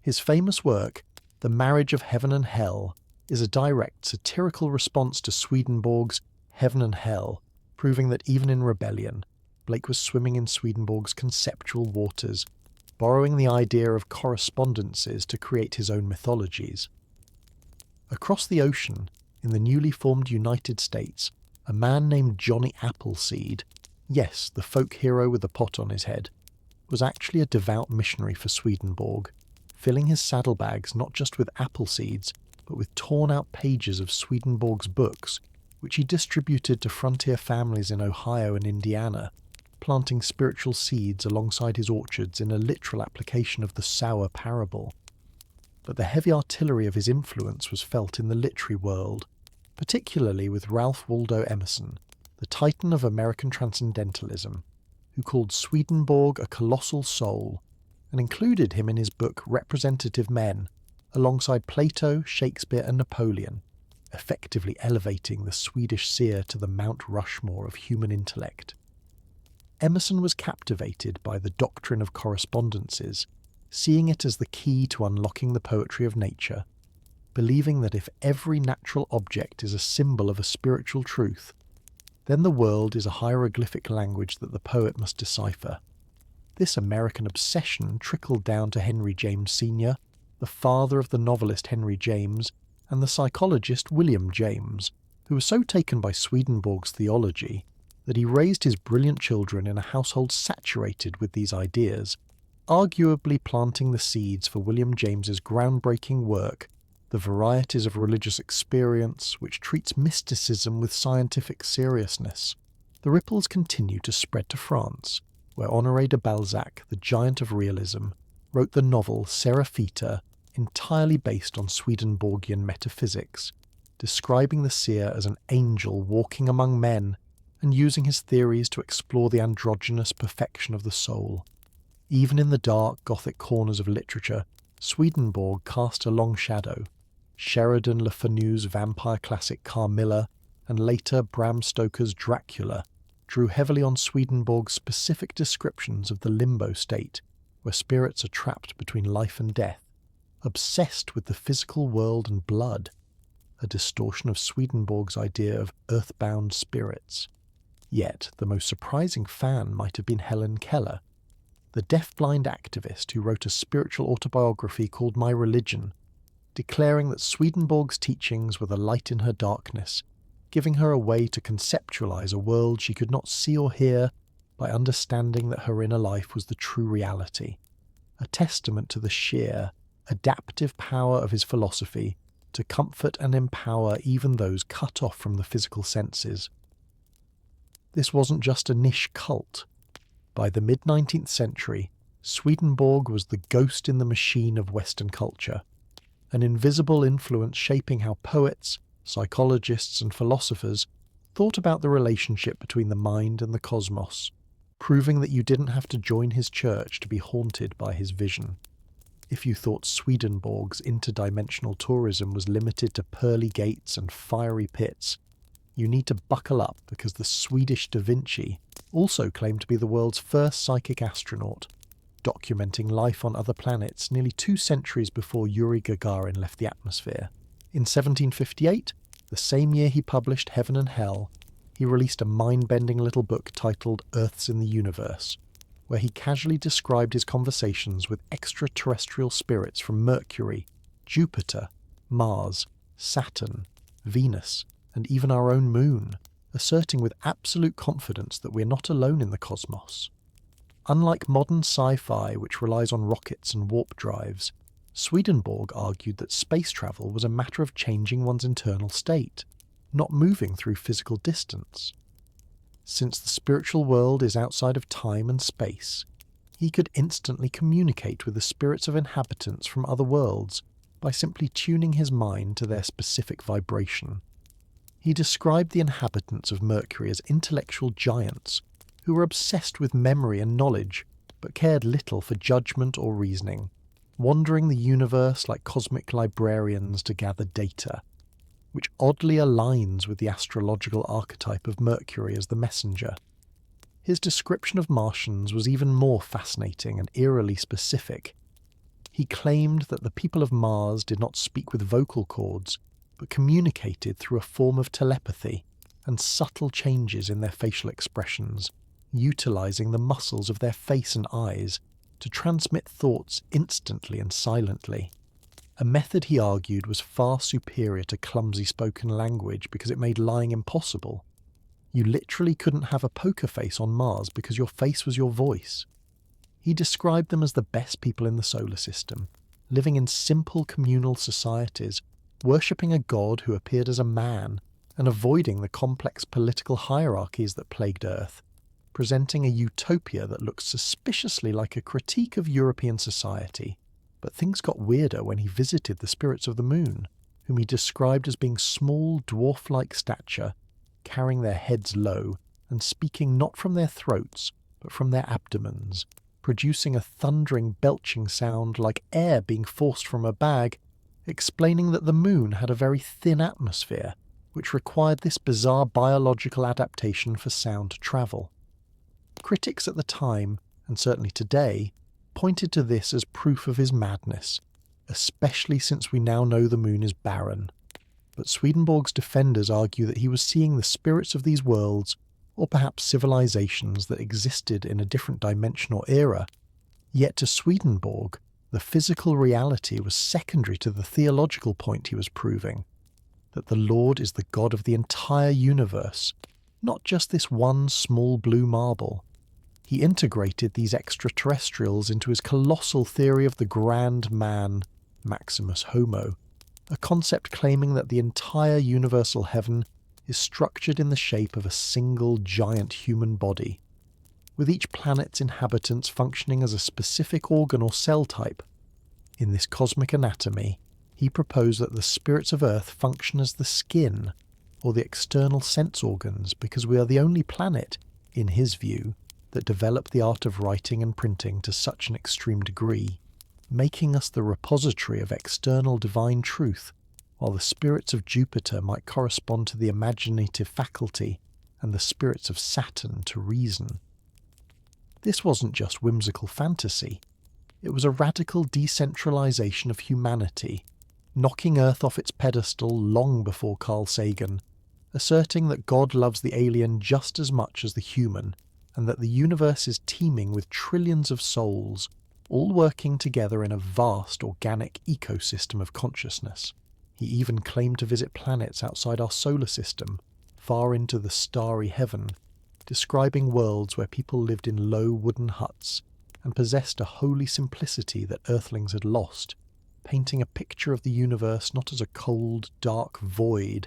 His famous work, The Marriage of Heaven and Hell, is a direct satirical response to Swedenborg's Heaven and Hell, proving that even in rebellion, Blake was swimming in Swedenborg's conceptual waters, borrowing the idea of correspondences to create his own mythologies. Across the ocean, in the newly formed United States, a man named Johnny Appleseed, yes, the folk hero with the pot on his head, was actually a devout missionary for Swedenborg, filling his saddlebags not just with apple seeds, but with torn-out pages of Swedenborg's books, which he distributed to frontier families in Ohio and Indiana, planting spiritual seeds alongside his orchards in a literal application of the sour parable. But the heavy artillery of his influence was felt in the literary world, particularly with Ralph Waldo Emerson, the titan of American transcendentalism, who called Swedenborg a colossal soul, and included him in his book Representative Men, alongside Plato, Shakespeare and Napoleon, effectively elevating the Swedish seer to the Mount Rushmore of human intellect. Emerson was captivated by the doctrine of correspondences, seeing it as the key to unlocking the poetry of nature, believing that if every natural object is a symbol of a spiritual truth, then the world is a hieroglyphic language that the poet must decipher. This American obsession trickled down to Henry James Sr., the father of the novelist Henry James, and the psychologist William James, who was so taken by Swedenborg's theology that he raised his brilliant children in a household saturated with these ideas, arguably planting the seeds for William James's groundbreaking work, The Varieties of Religious Experience, which treats mysticism with scientific seriousness. The ripples continue to spread to France, where Honoré de Balzac, the giant of realism, wrote the novel Seraphita, entirely based on Swedenborgian metaphysics, describing the seer as an angel walking among men and using his theories to explore the androgynous perfection of the soul. Even in the dark Gothic corners of literature, Swedenborg cast a long shadow. Sheridan Le Fanu's vampire classic Carmilla, and later Bram Stoker's Dracula, drew heavily on Swedenborg's specific descriptions of the limbo state, where spirits are trapped between life and death, obsessed with the physical world and blood, a distortion of Swedenborg's idea of earthbound spirits. Yet the most surprising fan might have been Helen Keller, the deafblind activist who wrote a spiritual autobiography called My Religion, declaring that Swedenborg's teachings were the light in her darkness, giving her a way to conceptualize a world she could not see or hear by understanding that her inner life was the true reality, a testament to the sheer, adaptive power of his philosophy to comfort and empower even those cut off from the physical senses. This wasn't just a niche cult. By the mid-19th century, Swedenborg was the ghost in the machine of Western culture, an invisible influence shaping how poets, psychologists and philosophers thought about the relationship between the mind and the cosmos, proving that you didn't have to join his church to be haunted by his vision. If you thought Swedenborg's interdimensional tourism was limited to pearly gates and fiery pits, you need to buckle up because the Swedish Da Vinci also claimed to be the world's first psychic astronaut, documenting life on other planets nearly 2 centuries before Yuri Gagarin left the atmosphere. In 1758, the same year he published Heaven and Hell, he released a mind-bending little book titled Earths in the Universe, where he casually described his conversations with extraterrestrial spirits from Mercury, Jupiter, Mars, Saturn, Venus, and even our own moon, asserting with absolute confidence that we're not alone in the cosmos. Unlike modern sci-fi, which relies on rockets and warp drives, Swedenborg argued that space travel was a matter of changing one's internal state, not moving through physical distance. Since the spiritual world is outside of time and space, he could instantly communicate with the spirits of inhabitants from other worlds by simply tuning his mind to their specific vibration. He described the inhabitants of Mercury as intellectual giants who were obsessed with memory and knowledge, but cared little for judgment or reasoning, wandering the universe like cosmic librarians to gather data, which oddly aligns with the astrological archetype of Mercury as the messenger. His description of Martians was even more fascinating and eerily specific. He claimed that the people of Mars did not speak with vocal cords, but communicated through a form of telepathy and subtle changes in their facial expressions, utilizing the muscles of their face and eyes to transmit thoughts instantly and silently. A method he argued was far superior to clumsy spoken language because it made lying impossible. You literally couldn't have a poker face on Mars because your face was your voice. He described them as the best people in the solar system, living in simple communal societies, worshipping a god who appeared as a man, and avoiding the complex political hierarchies that plagued Earth, presenting a utopia that looked suspiciously like a critique of European society. But things got weirder when he visited the spirits of the moon, whom he described as being small, dwarf-like stature, carrying their heads low, and speaking not from their throats, but from their abdomens, producing a thundering, belching sound like air being forced from a bag, explaining that the moon had a very thin atmosphere, which required this bizarre biological adaptation for sound travel. Critics at the time, and certainly today, pointed to this as proof of his madness, especially since we now know the moon is barren. But Swedenborg's defenders argue that he was seeing the spirits of these worlds, or perhaps civilizations that existed in a different dimension or era. Yet to Swedenborg, the physical reality was secondary to the theological point he was proving, that the Lord is the God of the entire universe, not just this one small blue marble. He integrated these extraterrestrials into his colossal theory of the grand man, Maximus Homo, a concept claiming that the entire universal heaven is structured in the shape of a single giant human body, with each planet's inhabitants functioning as a specific organ or cell type. In this cosmic anatomy, he proposed that the spirits of Earth function as the skin, or the external sense organs, because we are the only planet, in his view, that developed the art of writing and printing to such an extreme degree, making us the repository of external divine truth, while the spirits of Jupiter might correspond to the imaginative faculty and the spirits of Saturn to reason. This wasn't just whimsical fantasy. It was a radical decentralization of humanity, knocking Earth off its pedestal long before Carl Sagan, asserting that God loves the alien just as much as the human, and that the universe is teeming with trillions of souls, all working together in a vast organic ecosystem of consciousness. He even claimed to visit planets outside our solar system, far into the starry heaven, describing worlds where people lived in low wooden huts and possessed a holy simplicity that Earthlings had lost, painting a picture of the universe not as a cold, dark void,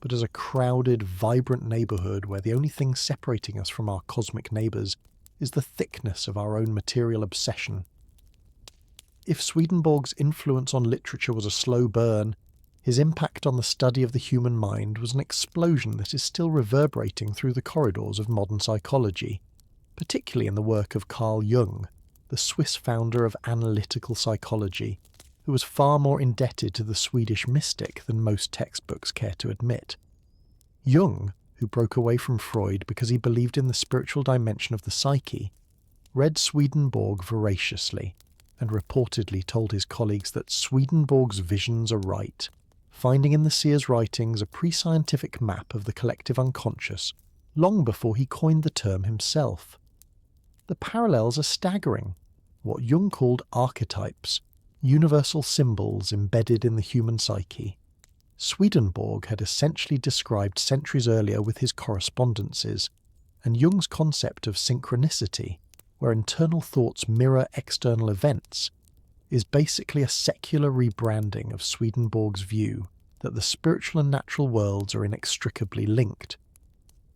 but as a crowded, vibrant neighbourhood where the only thing separating us from our cosmic neighbours is the thickness of our own material obsession. If Swedenborg's influence on literature was a slow burn, his impact on the study of the human mind was an explosion that is still reverberating through the corridors of modern psychology, particularly in the work of Carl Jung, the Swiss founder of analytical psychology, who was far more indebted to the Swedish mystic than most textbooks care to admit. Jung, who broke away from Freud because he believed in the spiritual dimension of the psyche, read Swedenborg voraciously, and reportedly told his colleagues that Swedenborg's visions are right, finding in the seer's writings a pre-scientific map of the collective unconscious long before he coined the term himself. The parallels are staggering. What Jung called archetypes, universal symbols embedded in the human psyche, Swedenborg had essentially described centuries earlier with his correspondences, and Jung's concept of synchronicity, where internal thoughts mirror external events, is basically a secular rebranding of Swedenborg's view that the spiritual and natural worlds are inextricably linked.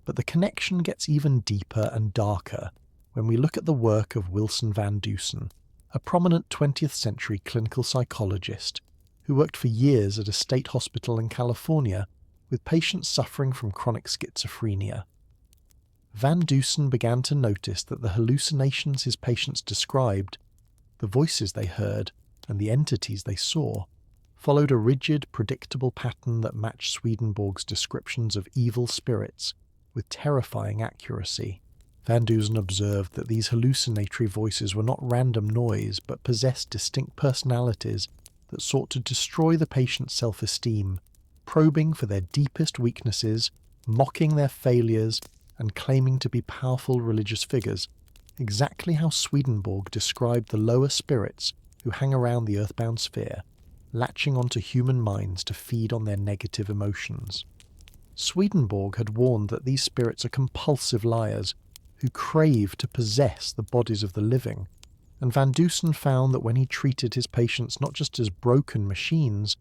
But the connection gets even deeper and darker when we look at the work of Wilson Van Dusen, a prominent 20th century clinical psychologist who worked for years at a state hospital in California with patients suffering from chronic schizophrenia. Van Dusen began to notice that the hallucinations his patients described, the voices they heard, and the entities they saw, followed a rigid, predictable pattern that matched Swedenborg's descriptions of evil spirits with terrifying accuracy. Van Dusen observed that these hallucinatory voices were not random noise, but possessed distinct personalities that sought to destroy the patient's self-esteem, probing for their deepest weaknesses, mocking their failures, and claiming to be powerful religious figures, exactly how Swedenborg described the lower spirits who hang around the earthbound sphere, latching onto human minds to feed on their negative emotions. Swedenborg had warned that these spirits are compulsive liars who crave to possess the bodies of the living, and Van Dusen found that when he treated his patients not just as broken machines,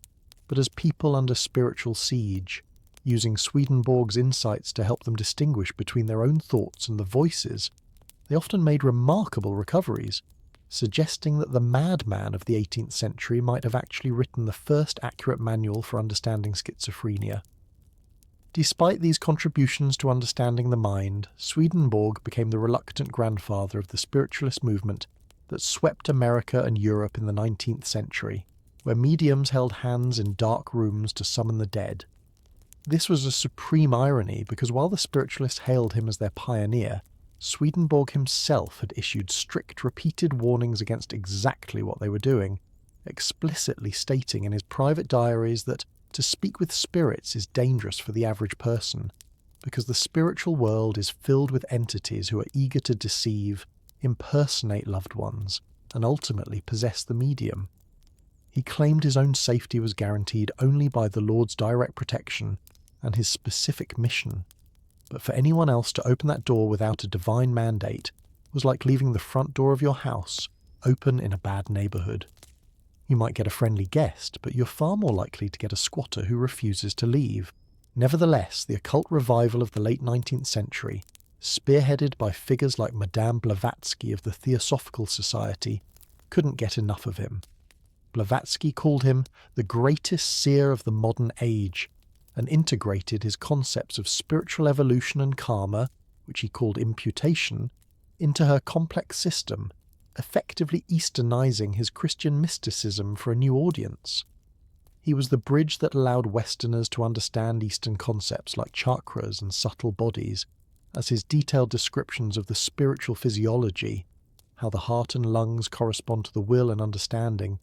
but as people under spiritual siege, using Swedenborg's insights to help them distinguish between their own thoughts and the voices, they often made remarkable recoveries, suggesting that the madman of the 18th century might have actually written the first accurate manual for understanding schizophrenia. Despite these contributions to understanding the mind, Swedenborg became the reluctant grandfather of the spiritualist movement that swept America and Europe in the 19th century. where mediums held hands in dark rooms to summon the dead. This was a supreme irony because while the spiritualists hailed him as their pioneer, Swedenborg himself had issued strict, repeated warnings against exactly what they were doing, explicitly stating in his private diaries that to speak with spirits is dangerous for the average person, because the spiritual world is filled with entities who are eager to deceive, impersonate loved ones, and ultimately possess the medium. He claimed his own safety was guaranteed only by the Lord's direct protection and his specific mission, but for anyone else to open that door without a divine mandate was like leaving the front door of your house open in a bad neighbourhood. You might get a friendly guest, but you're far more likely to get a squatter who refuses to leave. Nevertheless, the occult revival of the late 19th century, spearheaded by figures like Madame Blavatsky of the Theosophical Society, couldn't get enough of him. Blavatsky called him the greatest seer of the modern age, and integrated his concepts of spiritual evolution and karma, which he called imputation, into her complex system, effectively Easternizing his Christian mysticism for a new audience. He was the bridge that allowed Westerners to understand Eastern concepts like chakras and subtle bodies, as his detailed descriptions of the spiritual physiology, how the heart and lungs correspond to the will and understanding,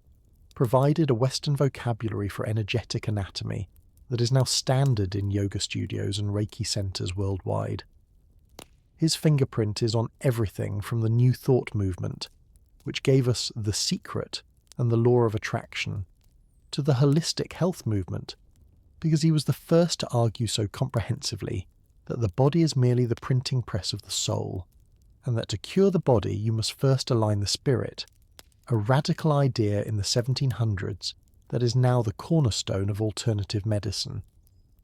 provided a Western vocabulary for energetic anatomy that is now standard in yoga studios and Reiki centers worldwide. His fingerprint is on everything from the New Thought movement, which gave us The Secret and the Law of Attraction, to the holistic health movement, because he was the first to argue so comprehensively that the body is merely the printing press of the soul, and that to cure the body you must first align the spirit, a radical idea in the 1700s that is now the cornerstone of alternative medicine.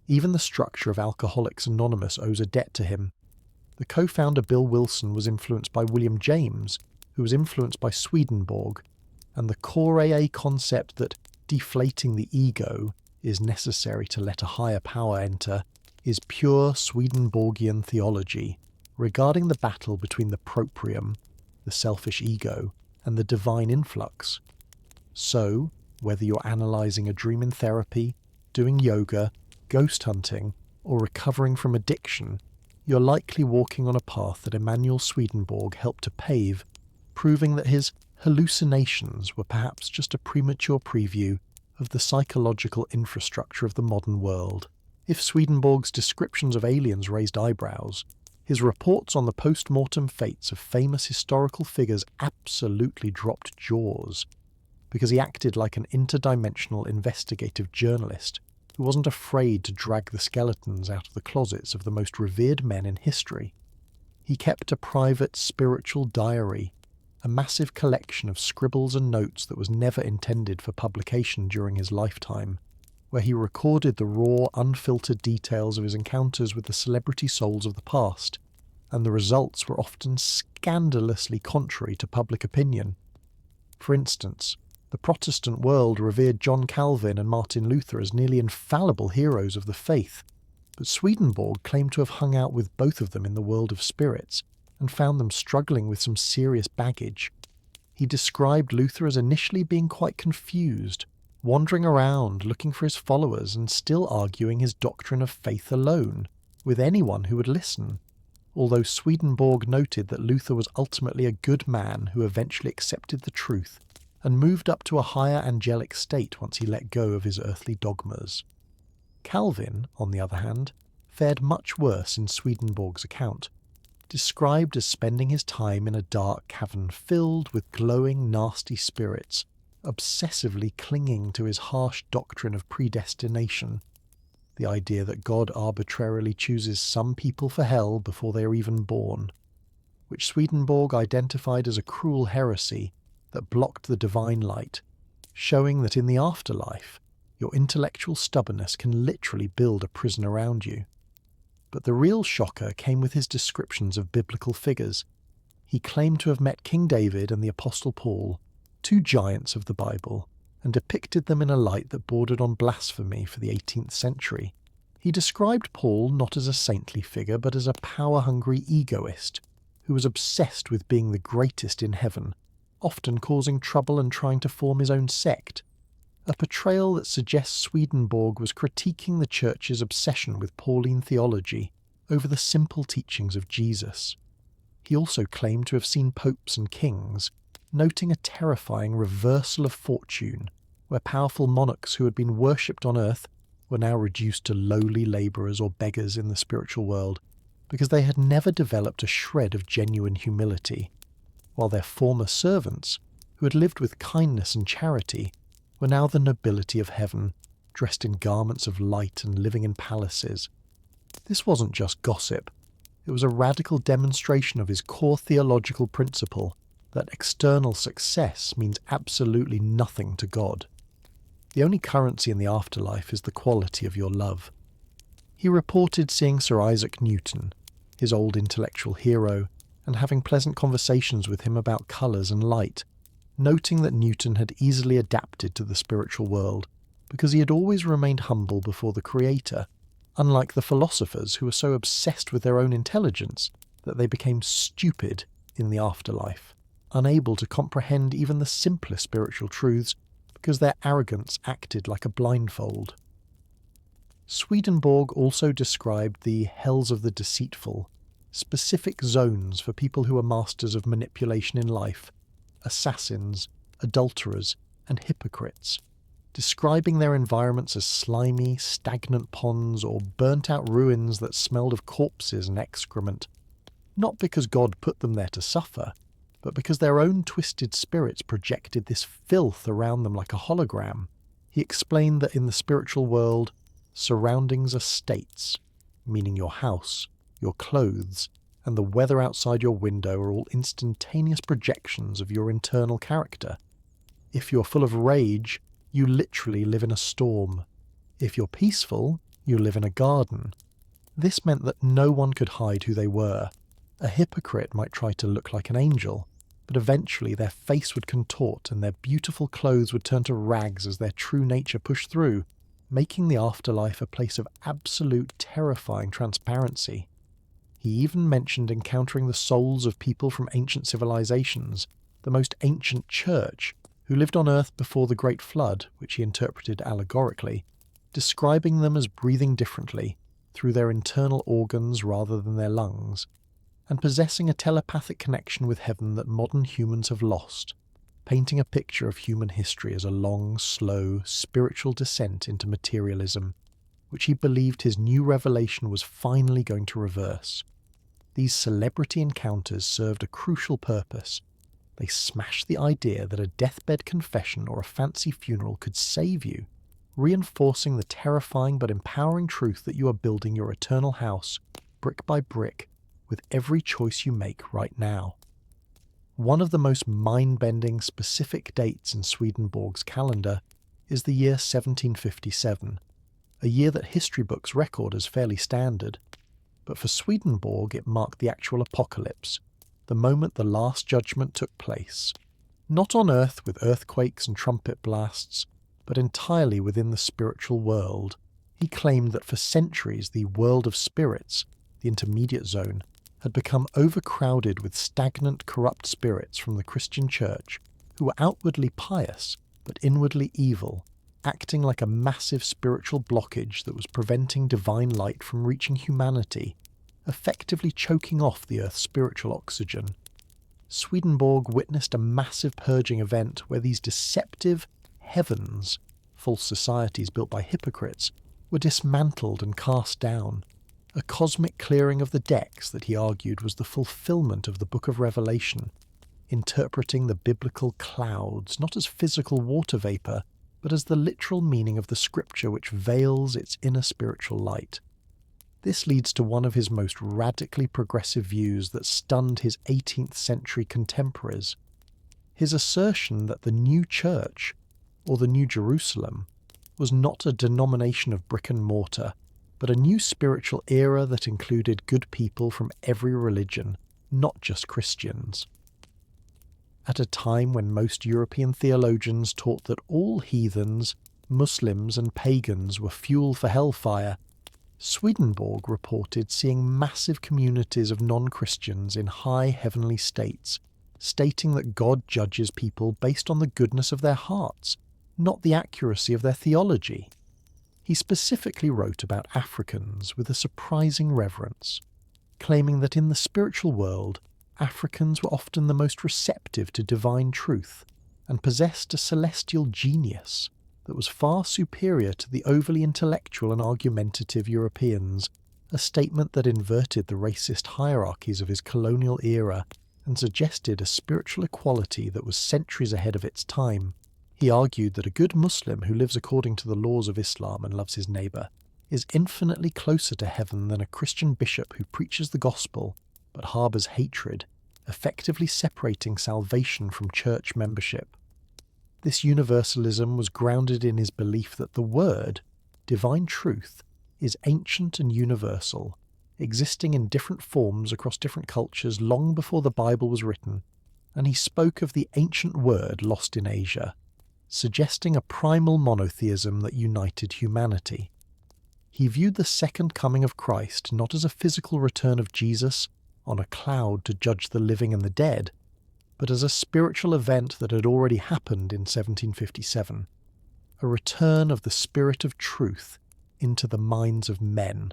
Even the structure of Alcoholics Anonymous owes a debt to him. The co-founder Bill Wilson was influenced by William James, who was influenced by Swedenborg, and the core AA concept that deflating the ego is necessary to let a higher power enter is pure Swedenborgian theology regarding the battle between the proprium, the selfish ego, and the divine influx. So, whether you're analysing a dream in therapy, doing yoga, ghost hunting, or recovering from addiction, you're likely walking on a path that Emmanuel Swedenborg helped to pave, proving that his hallucinations were perhaps just a premature preview of the psychological infrastructure of the modern world. If Swedenborg's descriptions of aliens raised eyebrows, his reports on the post-mortem fates of famous historical figures absolutely dropped jaws, because he acted like an interdimensional investigative journalist who wasn't afraid to drag the skeletons out of the closets of the most revered men in history. He kept a private spiritual diary, a massive collection of scribbles and notes that was never intended for publication during his lifetime, where he recorded the raw, unfiltered details of his encounters with the celebrity souls of the past, and the results were often scandalously contrary to public opinion. For instance, the Protestant world revered John Calvin and Martin Luther as nearly infallible heroes of the faith, but Swedenborg claimed to have hung out with both of them in the world of spirits and found them struggling with some serious baggage. He described Luther as initially being quite confused, wandering around looking for his followers and still arguing his doctrine of faith alone, with anyone who would listen, although Swedenborg noted that Luther was ultimately a good man who eventually accepted the truth and moved up to a higher angelic state once he let go of his earthly dogmas. Calvin, on the other hand, fared much worse in Swedenborg's account, described as spending his time in a dark cavern filled with glowing, nasty spirits, obsessively clinging to his harsh doctrine of predestination, the idea that God arbitrarily chooses some people for hell before they are even born, which Swedenborg identified as a cruel heresy that blocked the divine light, showing that in the afterlife, your intellectual stubbornness can literally build a prison around you. But the real shocker came with his descriptions of biblical figures. He claimed to have met King David and the Apostle Paul, two giants of the Bible, and depicted them in a light that bordered on blasphemy for the 18th century. He described Paul not as a saintly figure, but as a power-hungry egoist who was obsessed with being the greatest in heaven, often causing trouble and trying to form his own sect, a portrayal that suggests Swedenborg was critiquing the Church's obsession with Pauline theology over the simple teachings of Jesus. He also claimed to have seen popes and kings, noting a terrifying reversal of fortune, where powerful monarchs who had been worshipped on earth were now reduced to lowly labourers or beggars in the spiritual world, because they had never developed a shred of genuine humility, while their former servants, who had lived with kindness and charity, were now the nobility of heaven, dressed in garments of light and living in palaces. This wasn't just gossip. It was a radical demonstration of his core theological principle that external success means absolutely nothing to God. The only currency in the afterlife is the quality of your love. He reported seeing Sir Isaac Newton, his old intellectual hero, and having pleasant conversations with him about colours and light, noting that Newton had easily adapted to the spiritual world because he had always remained humble before the Creator, unlike the philosophers who were so obsessed with their own intelligence that they became stupid in the afterlife, unable to comprehend even the simplest spiritual truths because their arrogance acted like a blindfold. Swedenborg also described the hells of the deceitful, specific zones for people who are masters of manipulation in life, assassins, adulterers, and hypocrites, describing their environments as slimy, stagnant ponds or burnt-out ruins that smelled of corpses and excrement, not because God put them there to suffer, but because their own twisted spirits projected this filth around them like a hologram. He explained that in the spiritual world, surroundings are states, meaning your house, your clothes, and the weather outside your window are all instantaneous projections of your internal character. If you're full of rage, you literally live in a storm. If you're peaceful, you live in a garden. This meant that no one could hide who they were. A hypocrite might try to look like an angel, but eventually their face would contort and their beautiful clothes would turn to rags as their true nature pushed through, making the afterlife a place of absolute terrifying transparency. He even mentioned encountering the souls of people from ancient civilizations, the most ancient church, who lived on Earth before the Great Flood, which he interpreted allegorically, describing them as breathing differently, through their internal organs rather than their lungs, and possessing a telepathic connection with heaven that modern humans have lost, painting a picture of human history as a long, slow, spiritual descent into materialism, which he believed his new revelation was finally going to reverse. These celebrity encounters served a crucial purpose. They smashed the idea that a deathbed confession or a fancy funeral could save you, reinforcing the terrifying but empowering truth that you are building your eternal house, brick by brick, with every choice you make right now. One of the most mind-bending specific dates in Swedenborg's calendar is the year 1757, a year that history books record as fairly standard. But for Swedenborg it marked the actual apocalypse, the moment the Last Judgment took place, not on Earth with earthquakes and trumpet blasts, but entirely within the spiritual world. He claimed that for centuries the world of spirits, the intermediate zone, had become overcrowded with stagnant, corrupt spirits from the Christian Church who were outwardly pious but inwardly evil, acting like a massive spiritual blockage that was preventing divine light from reaching humanity, effectively choking off the Earth's spiritual oxygen. Swedenborg witnessed a massive purging event where these deceptive heavens, false societies built by hypocrites, were dismantled and cast down, a cosmic clearing of the decks that he argued was the fulfillment of the Book of Revelation, interpreting the biblical clouds not as physical water vapour, but as the literal meaning of the scripture which veils its inner spiritual light. This leads to one of his most radically progressive views that stunned his 18th century contemporaries. His assertion that the new church, or the New Jerusalem, was not a denomination of brick and mortar, but a new spiritual era that included good people from every religion, not just Christians. At a time when most European theologians taught that all heathens, Muslims and pagans were fuel for hellfire, Swedenborg reported seeing massive communities of non-Christians in high heavenly states, stating that God judges people based on the goodness of their hearts, not the accuracy of their theology. He specifically wrote about Africans with a surprising reverence, claiming that in the spiritual world, Africans were often the most receptive to divine truth and possessed a celestial genius that was far superior to the overly intellectual and argumentative Europeans, a statement that inverted the racist hierarchies of his colonial era and suggested a spiritual equality that was centuries ahead of its time. He argued that a good Muslim who lives according to the laws of Islam and loves his neighbour is infinitely closer to heaven than a Christian bishop who preaches the gospel but harbours hatred, effectively separating salvation from church membership. This universalism was grounded in his belief that the Word, divine truth, is ancient and universal, existing in different forms across different cultures long before the Bible was written, and he spoke of the ancient Word lost in Asia, suggesting a primal monotheism that united humanity. He viewed the second coming of Christ not as a physical return of Jesus on a cloud to judge the living and the dead, but as a spiritual event that had already happened in 1757, a return of the Spirit of truth into the minds of men,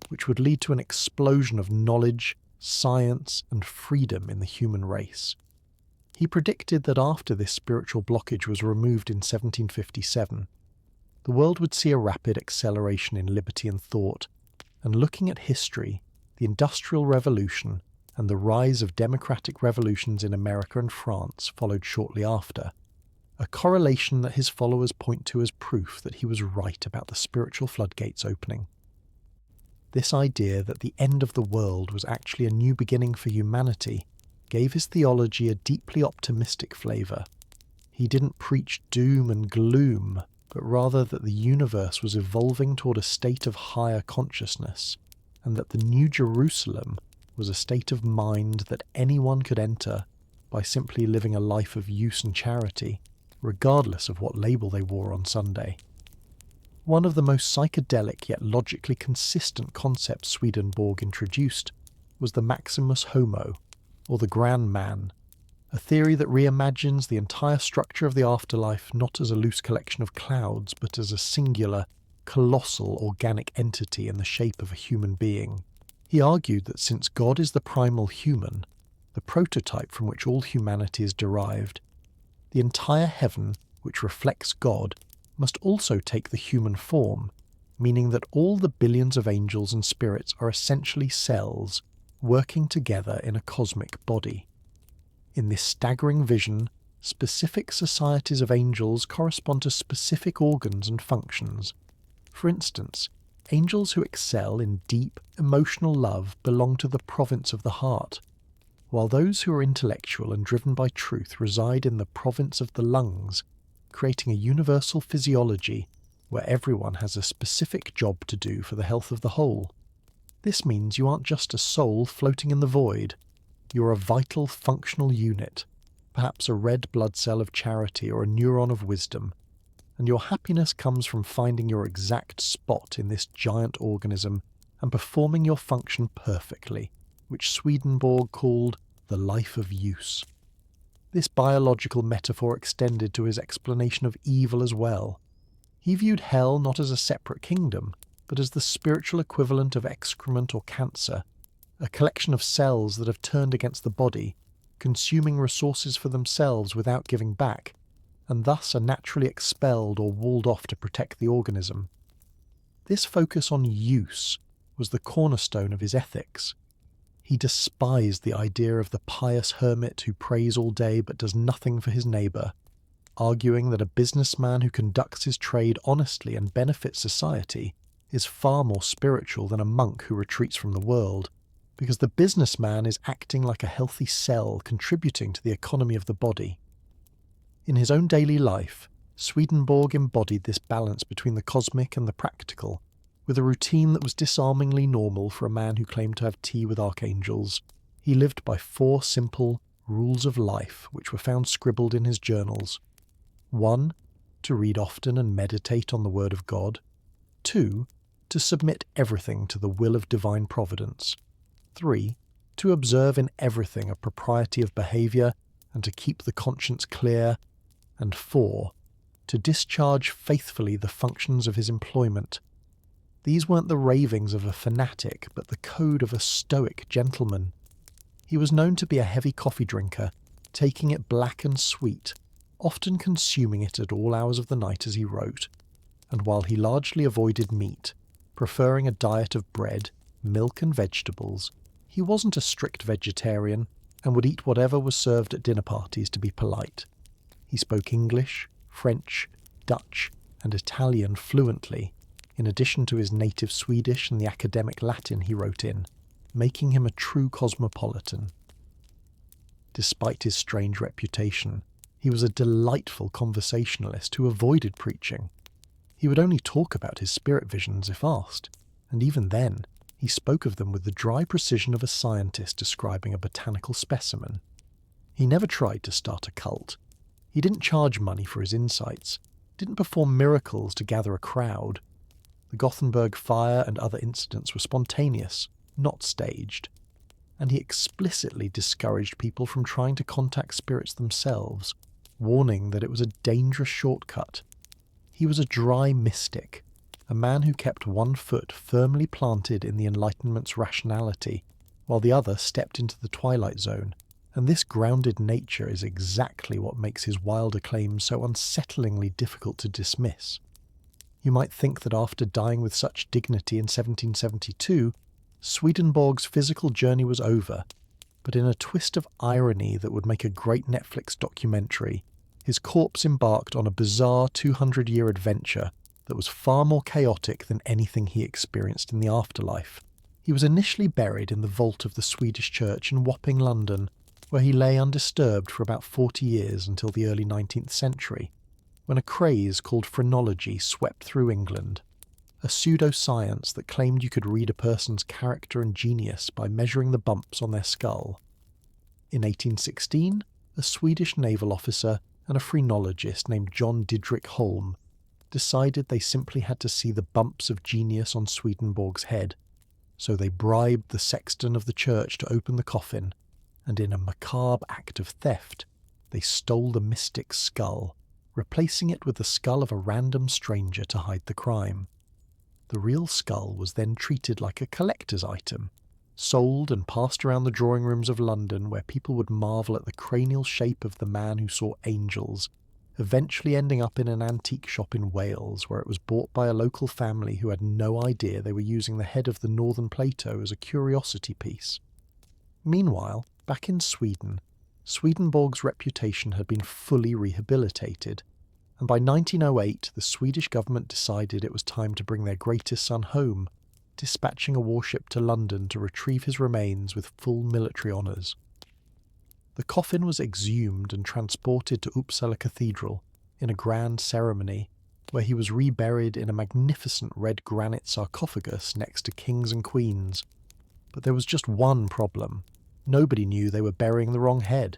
which would lead to an explosion of knowledge, science, and freedom in the human race. He predicted that after this spiritual blockage was removed in 1757, the world would see a rapid acceleration in liberty and thought, and looking at history, the Industrial Revolution and the rise of democratic revolutions in America and France followed shortly after, a correlation that his followers point to as proof that he was right about the spiritual floodgates opening. This idea that the end of the world was actually a new beginning for humanity gave his theology a deeply optimistic flavour. He didn't preach doom and gloom, but rather that the universe was evolving toward a state of higher consciousness, and that the New Jerusalem was a state of mind that anyone could enter by simply living a life of use and charity, regardless of what label they wore on Sunday. One of the most psychedelic yet logically consistent concepts Swedenborg introduced was the Maximus Homo, or the Grand Man, a theory that reimagines the entire structure of the afterlife not as a loose collection of clouds, but as a singular, colossal organic entity in the shape of a human being. He argued that since God is the primal human, the prototype from which all humanity is derived, the entire heaven, which reflects God, must also take the human form, meaning that all the billions of angels and spirits are essentially cells working together in a cosmic body. In this staggering vision, specific societies of angels correspond to specific organs and functions. For instance, angels who excel in deep, emotional love belong to the province of the heart, while those who are intellectual and driven by truth reside in the province of the lungs, creating a universal physiology where everyone has a specific job to do for the health of the whole. This means you aren't just a soul floating in the void. You're a vital, functional unit, perhaps a red blood cell of charity or a neuron of wisdom, and your happiness comes from finding your exact spot in this giant organism and performing your function perfectly, which Swedenborg called the life of use. This biological metaphor extended to his explanation of evil as well. He viewed hell not as a separate kingdom, but as the spiritual equivalent of excrement or cancer, a collection of cells that have turned against the body, consuming resources for themselves without giving back, and thus are naturally expelled or walled off to protect the organism. This focus on use was the cornerstone of his ethics. He despised the idea of the pious hermit who prays all day but does nothing for his neighbour, arguing that a businessman who conducts his trade honestly and benefits society is far more spiritual than a monk who retreats from the world, because the businessman is acting like a healthy cell contributing to the economy of the body. In his own daily life, Swedenborg embodied this balance between the cosmic and the practical, with a routine that was disarmingly normal for a man who claimed to have tea with archangels. He lived by 4 simple rules of life which were found scribbled in his journals. 1. To read often and meditate on the Word of God. 2. To submit everything to the will of divine providence. 3. To observe in everything a propriety of behaviour and to keep the conscience clear. And 4. to discharge faithfully the functions of his employment. These weren't the ravings of a fanatic, but the code of a stoic gentleman. He was known to be a heavy coffee drinker, taking it black and sweet, often consuming it at all hours of the night as he wrote, and while he largely avoided meat, preferring a diet of bread, milk and vegetables, he wasn't a strict vegetarian and would eat whatever was served at dinner parties to be polite. He spoke English, French, Dutch and Italian fluently, in addition to his native Swedish and the academic Latin he wrote in, making him a true cosmopolitan. Despite his strange reputation, he was a delightful conversationalist who avoided preaching. He would only talk about his spirit visions if asked, and even then, he spoke of them with the dry precision of a scientist describing a botanical specimen. He never tried to start a cult. He didn't charge money for his insights, didn't perform miracles to gather a crowd. The Gothenburg fire and other incidents were spontaneous, not staged, and he explicitly discouraged people from trying to contact spirits themselves, warning that it was a dangerous shortcut. He was a dry mystic, a man who kept one foot firmly planted in the Enlightenment's rationality, while the other stepped into the twilight zone, and this grounded nature is exactly what makes his wilder claims so unsettlingly difficult to dismiss. You might think that after dying with such dignity in 1772, Swedenborg's physical journey was over, but in a twist of irony that would make a great Netflix documentary, his corpse embarked on a bizarre 200-year adventure that was far more chaotic than anything he experienced in the afterlife. He was initially buried in the vault of the Swedish church in Wapping, London, where he lay undisturbed for about 40 years until the early 19th century, when a craze called phrenology swept through England, a pseudoscience that claimed you could read a person's character and genius by measuring the bumps on their skull. In 1816, a Swedish naval officer and a phrenologist named John Didrik Holm decided they simply had to see the bumps of genius on Swedenborg's head, so they bribed the sexton of the church to open the coffin, and in a macabre act of theft, they stole the mystic's skull, replacing it with the skull of a random stranger to hide the crime. The real skull was then treated like a collector's item, sold and passed around the drawing rooms of London where people would marvel at the cranial shape of the man who saw angels, eventually ending up in an antique shop in Wales where it was bought by a local family who had no idea they were using the head of the Northern Plato as a curiosity piece. Meanwhile, back in Sweden, Swedenborg's reputation had been fully rehabilitated, and by 1908 the Swedish government decided it was time to bring their greatest son home, dispatching a warship to London to retrieve his remains with full military honours. The coffin was exhumed and transported to Uppsala Cathedral in a grand ceremony, where he was reburied in a magnificent red granite sarcophagus next to kings and queens. But there was just one problem. Nobody knew they were burying the wrong head.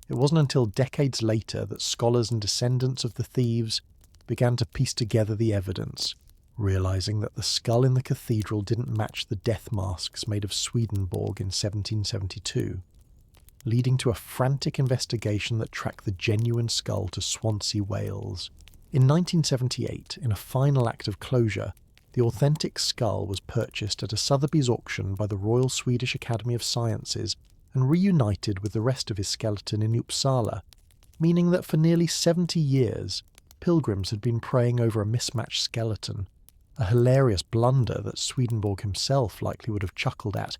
It wasn't until decades later that scholars and descendants of the thieves began to piece together the evidence, realising that the skull in the cathedral didn't match the death masks made of Swedenborg in 1772, leading to a frantic investigation that tracked the genuine skull to Swansea, Wales. In 1978, in a final act of closure, the authentic skull was purchased at a Sotheby's auction by the Royal Swedish Academy of Sciences and reunited with the rest of his skeleton in Uppsala, meaning that for nearly 70 years, pilgrims had been praying over a mismatched skeleton, a hilarious blunder that Swedenborg himself likely would have chuckled at,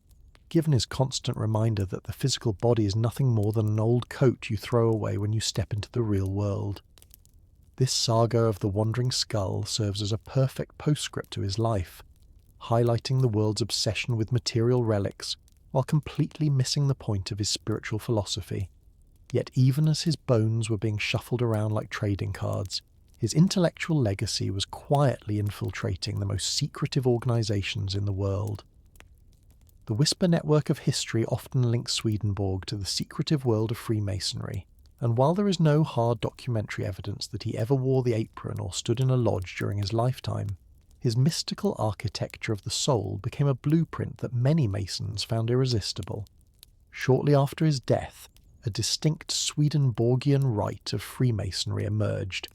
given his constant reminder that the physical body is nothing more than an old coat you throw away when you step into the real world. This saga of the wandering skull serves as a perfect postscript to his life, highlighting the world's obsession with material relics while completely missing the point of his spiritual philosophy. Yet even as his bones were being shuffled around like trading cards, his intellectual legacy was quietly infiltrating the most secretive organisations in the world. The whisper network of history often links Swedenborg to the secretive world of Freemasonry, and while there is no hard documentary evidence that he ever wore the apron or stood in a lodge during his lifetime, his mystical architecture of the soul became a blueprint that many Masons found irresistible. Shortly after his death, a distinct Swedenborgian rite of Freemasonry emerged,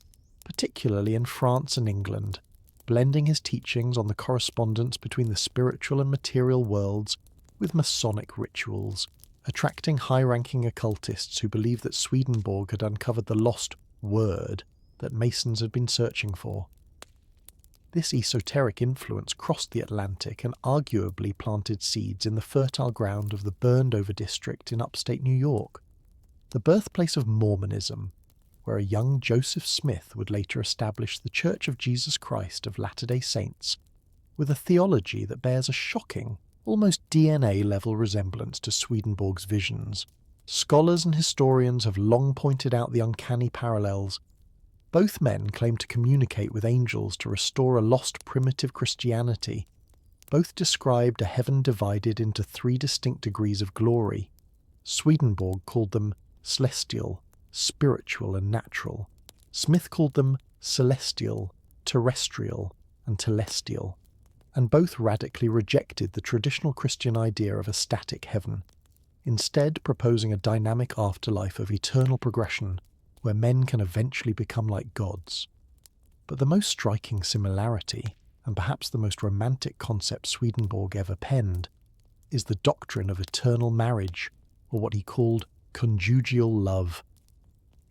particularly in France and England, blending his teachings on the correspondence between the spiritual and material worlds with Masonic rituals, attracting high-ranking occultists who believed that Swedenborg had uncovered the lost word that Masons had been searching for. This esoteric influence crossed the Atlantic and arguably planted seeds in the fertile ground of the burned-over district in upstate New York, the birthplace of Mormonism, where a young Joseph Smith would later establish the Church of Jesus Christ of Latter-day Saints, with a theology that bears a shocking, almost DNA-level resemblance to Swedenborg's visions. Scholars and historians have long pointed out the uncanny parallels. Both men claim to communicate with angels to restore a lost primitive Christianity. Both described a heaven divided into 3 distinct degrees of glory. Swedenborg called them celestial, spiritual and natural. Smith called them celestial, terrestrial and telestial, and both radically rejected the traditional Christian idea of a static heaven, instead proposing a dynamic afterlife of eternal progression where men can eventually become like gods. But the most striking similarity, and perhaps the most romantic concept Swedenborg ever penned, is the doctrine of eternal marriage, or what he called conjugal love.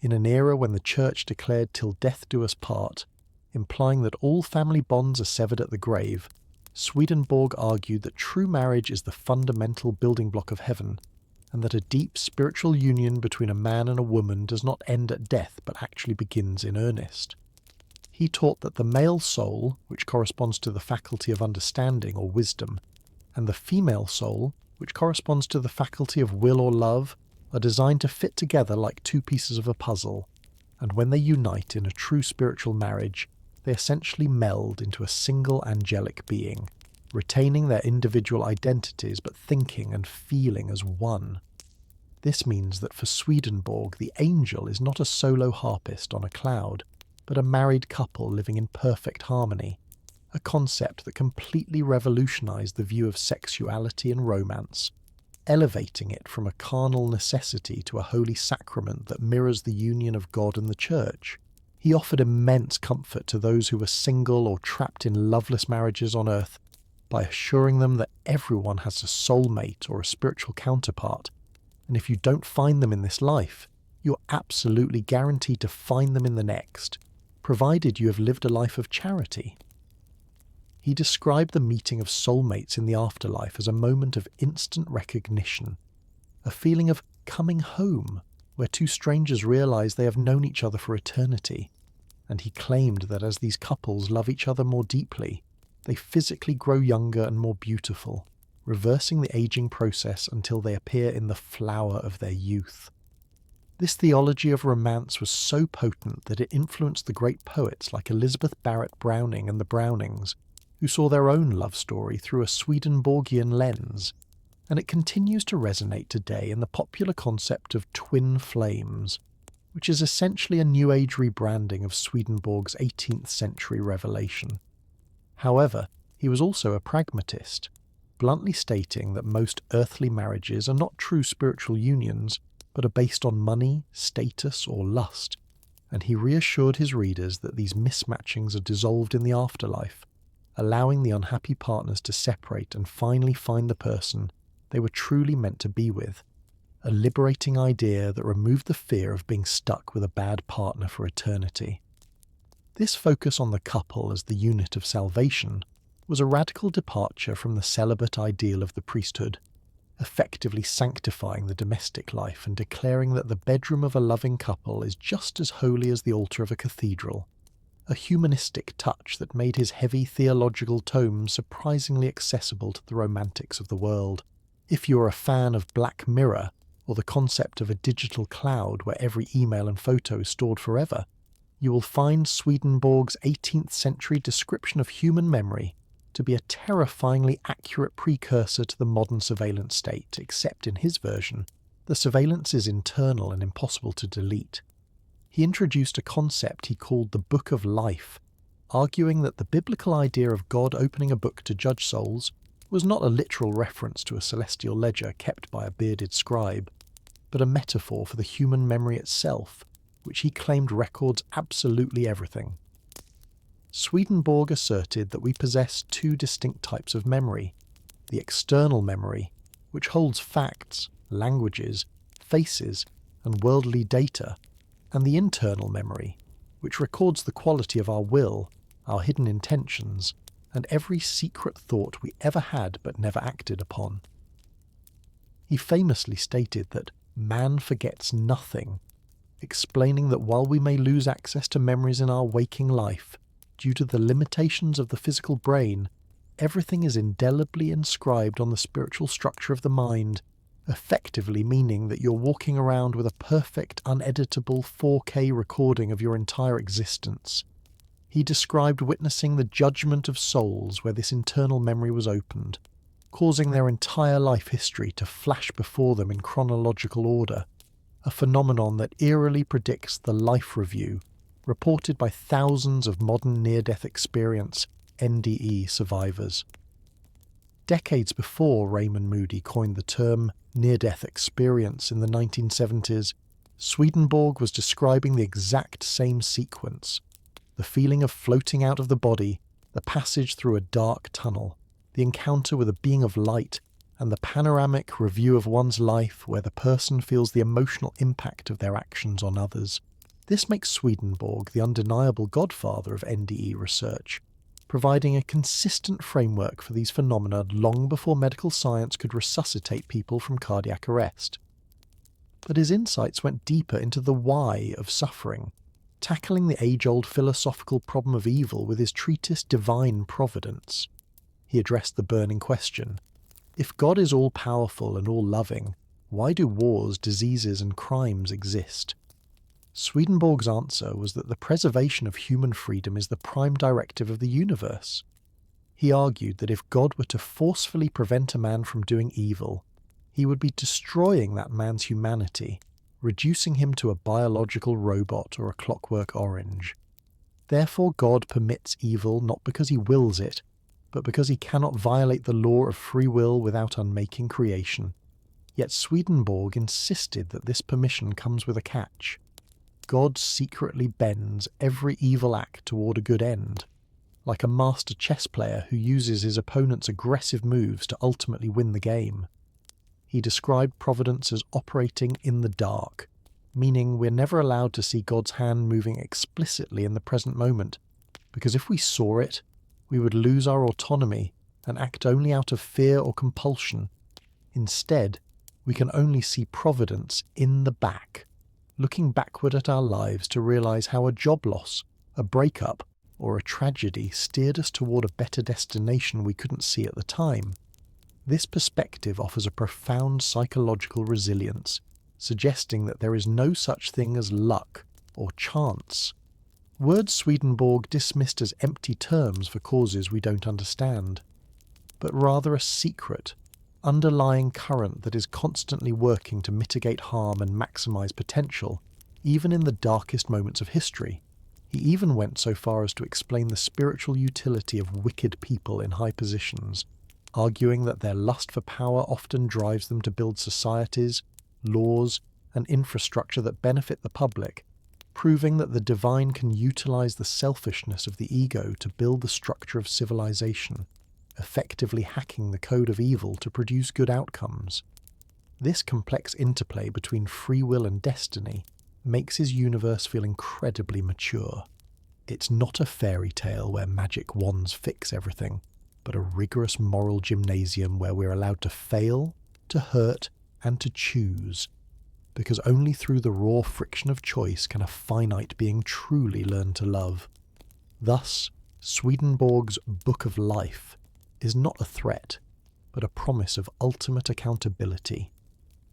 In an era when the Church declared "till death do us part," implying that all family bonds are severed at the grave, Swedenborg argued that true marriage is the fundamental building block of heaven, and that a deep spiritual union between a man and a woman does not end at death but actually begins in earnest. He taught that the male soul, which corresponds to the faculty of understanding or wisdom, and the female soul, which corresponds to the faculty of will or love, are designed to fit together like 2 pieces of a puzzle, and when they unite in a true spiritual marriage, they essentially meld into a single angelic being, retaining their individual identities but thinking and feeling as one. This means that for Swedenborg, the angel is not a solo harpist on a cloud, but a married couple living in perfect harmony, a concept that completely revolutionized the view of sexuality and romance, elevating it from a carnal necessity to a holy sacrament that mirrors the union of God and the Church. He offered immense comfort to those who were single or trapped in loveless marriages on earth by assuring them that everyone has a soulmate or a spiritual counterpart, and if you don't find them in this life, you're absolutely guaranteed to find them in the next, provided you have lived a life of charity. He described the meeting of soulmates in the afterlife as a moment of instant recognition, a feeling of coming home, where 2 strangers realize they have known each other for eternity, and he claimed that as these couples love each other more deeply, they physically grow younger and more beautiful, reversing the aging process until they appear in the flower of their youth. This theology of romance was so potent that it influenced the great poets like Elizabeth Barrett Browning and the Brownings, who saw their own love story through a Swedenborgian lens, and it continues to resonate today in the popular concept of twin flames, which is essentially a New Age rebranding of Swedenborg's 18th century revelation. However, he was also a pragmatist, bluntly stating that most earthly marriages are not true spiritual unions, but are based on money, status, or lust, and he reassured his readers that these mismatchings are dissolved in the afterlife, allowing the unhappy partners to separate and finally find the person they were truly meant to be with, a liberating idea that removed the fear of being stuck with a bad partner for eternity. This focus on the couple as the unit of salvation was a radical departure from the celibate ideal of the priesthood, effectively sanctifying the domestic life and declaring that the bedroom of a loving couple is just as holy as the altar of a cathedral, a humanistic touch that made his heavy theological tomes surprisingly accessible to the romantics of the world. If you're a fan of Black Mirror, or the concept of a digital cloud where every email and photo is stored forever, you will find Swedenborg's 18th century description of human memory to be a terrifyingly accurate precursor to the modern surveillance state, except in his version, the surveillance is internal and impossible to delete. He introduced a concept he called the Book of Life, arguing that the biblical idea of God opening a book to judge souls was not a literal reference to a celestial ledger kept by a bearded scribe, but a metaphor for the human memory itself, which he claimed records absolutely everything. Swedenborg asserted that we possess two distinct types of memory: the external memory, which holds facts, languages, faces, and worldly data, and the internal memory, which records the quality of our will, our hidden intentions, and every secret thought we ever had but never acted upon. He famously stated that man forgets nothing, explaining that while we may lose access to memories in our waking life, due to the limitations of the physical brain, everything is indelibly inscribed on the spiritual structure of the mind, effectively meaning that you're walking around with a perfect, uneditable 4K recording of your entire existence. He described witnessing the judgment of souls where this internal memory was opened, causing their entire life history to flash before them in chronological order, a phenomenon that eerily predicts the life review reported by thousands of modern near-death experience NDE survivors. Decades before Raymond Moody coined the term near-death experience in the 1970s, Swedenborg was describing the exact same sequence: the feeling of floating out of the body, the passage through a dark tunnel, the encounter with a being of light, and the panoramic review of one's life where the person feels the emotional impact of their actions on others. This makes Swedenborg the undeniable godfather of NDE research, providing a consistent framework for these phenomena long before medical science could resuscitate people from cardiac arrest. But his insights went deeper into the why of suffering, tackling the age-old philosophical problem of evil with his treatise Divine Providence. He addressed the burning question: if God is all-powerful and all-loving, why do wars, diseases, and crimes exist? Swedenborg's answer was that the preservation of human freedom is the prime directive of the universe. He argued that if God were to forcefully prevent a man from doing evil, he would be destroying that man's humanity, reducing him to a biological robot or a clockwork orange. Therefore God permits evil not because he wills it, but because he cannot violate the law of free will without unmaking creation. Yet Swedenborg insisted that this permission comes with a catch. God secretly bends every evil act toward a good end, like a master chess player who uses his opponent's aggressive moves to ultimately win the game. He described providence as operating in the dark, meaning we're never allowed to see God's hand moving explicitly in the present moment, because if we saw it, we would lose our autonomy and act only out of fear or compulsion. Instead, we can only see providence in the back, looking backward at our lives to realize how a job loss, a breakup, or a tragedy steered us toward a better destination we couldn't see at the time. This perspective offers a profound psychological resilience, suggesting that there is no such thing as luck or chance. Words Swedenborg dismissed as empty terms for causes we don't understand, but rather a secret, underlying current that is constantly working to mitigate harm and maximize potential, even in the darkest moments of history. He even went so far as to explain the spiritual utility of wicked people in high positions, arguing that their lust for power often drives them to build societies, laws, and infrastructure that benefit the public, proving that the divine can utilize the selfishness of the ego to build the structure of civilization, effectively hacking the code of evil to produce good outcomes. This complex interplay between free will and destiny makes his universe feel incredibly mature. It's not a fairy tale where magic wands fix everything, but a rigorous moral gymnasium where we're allowed to fail, to hurt, and to choose, because only through the raw friction of choice can a finite being truly learn to love. Thus, Swedenborg's Book of Life is not a threat, but a promise of ultimate accountability,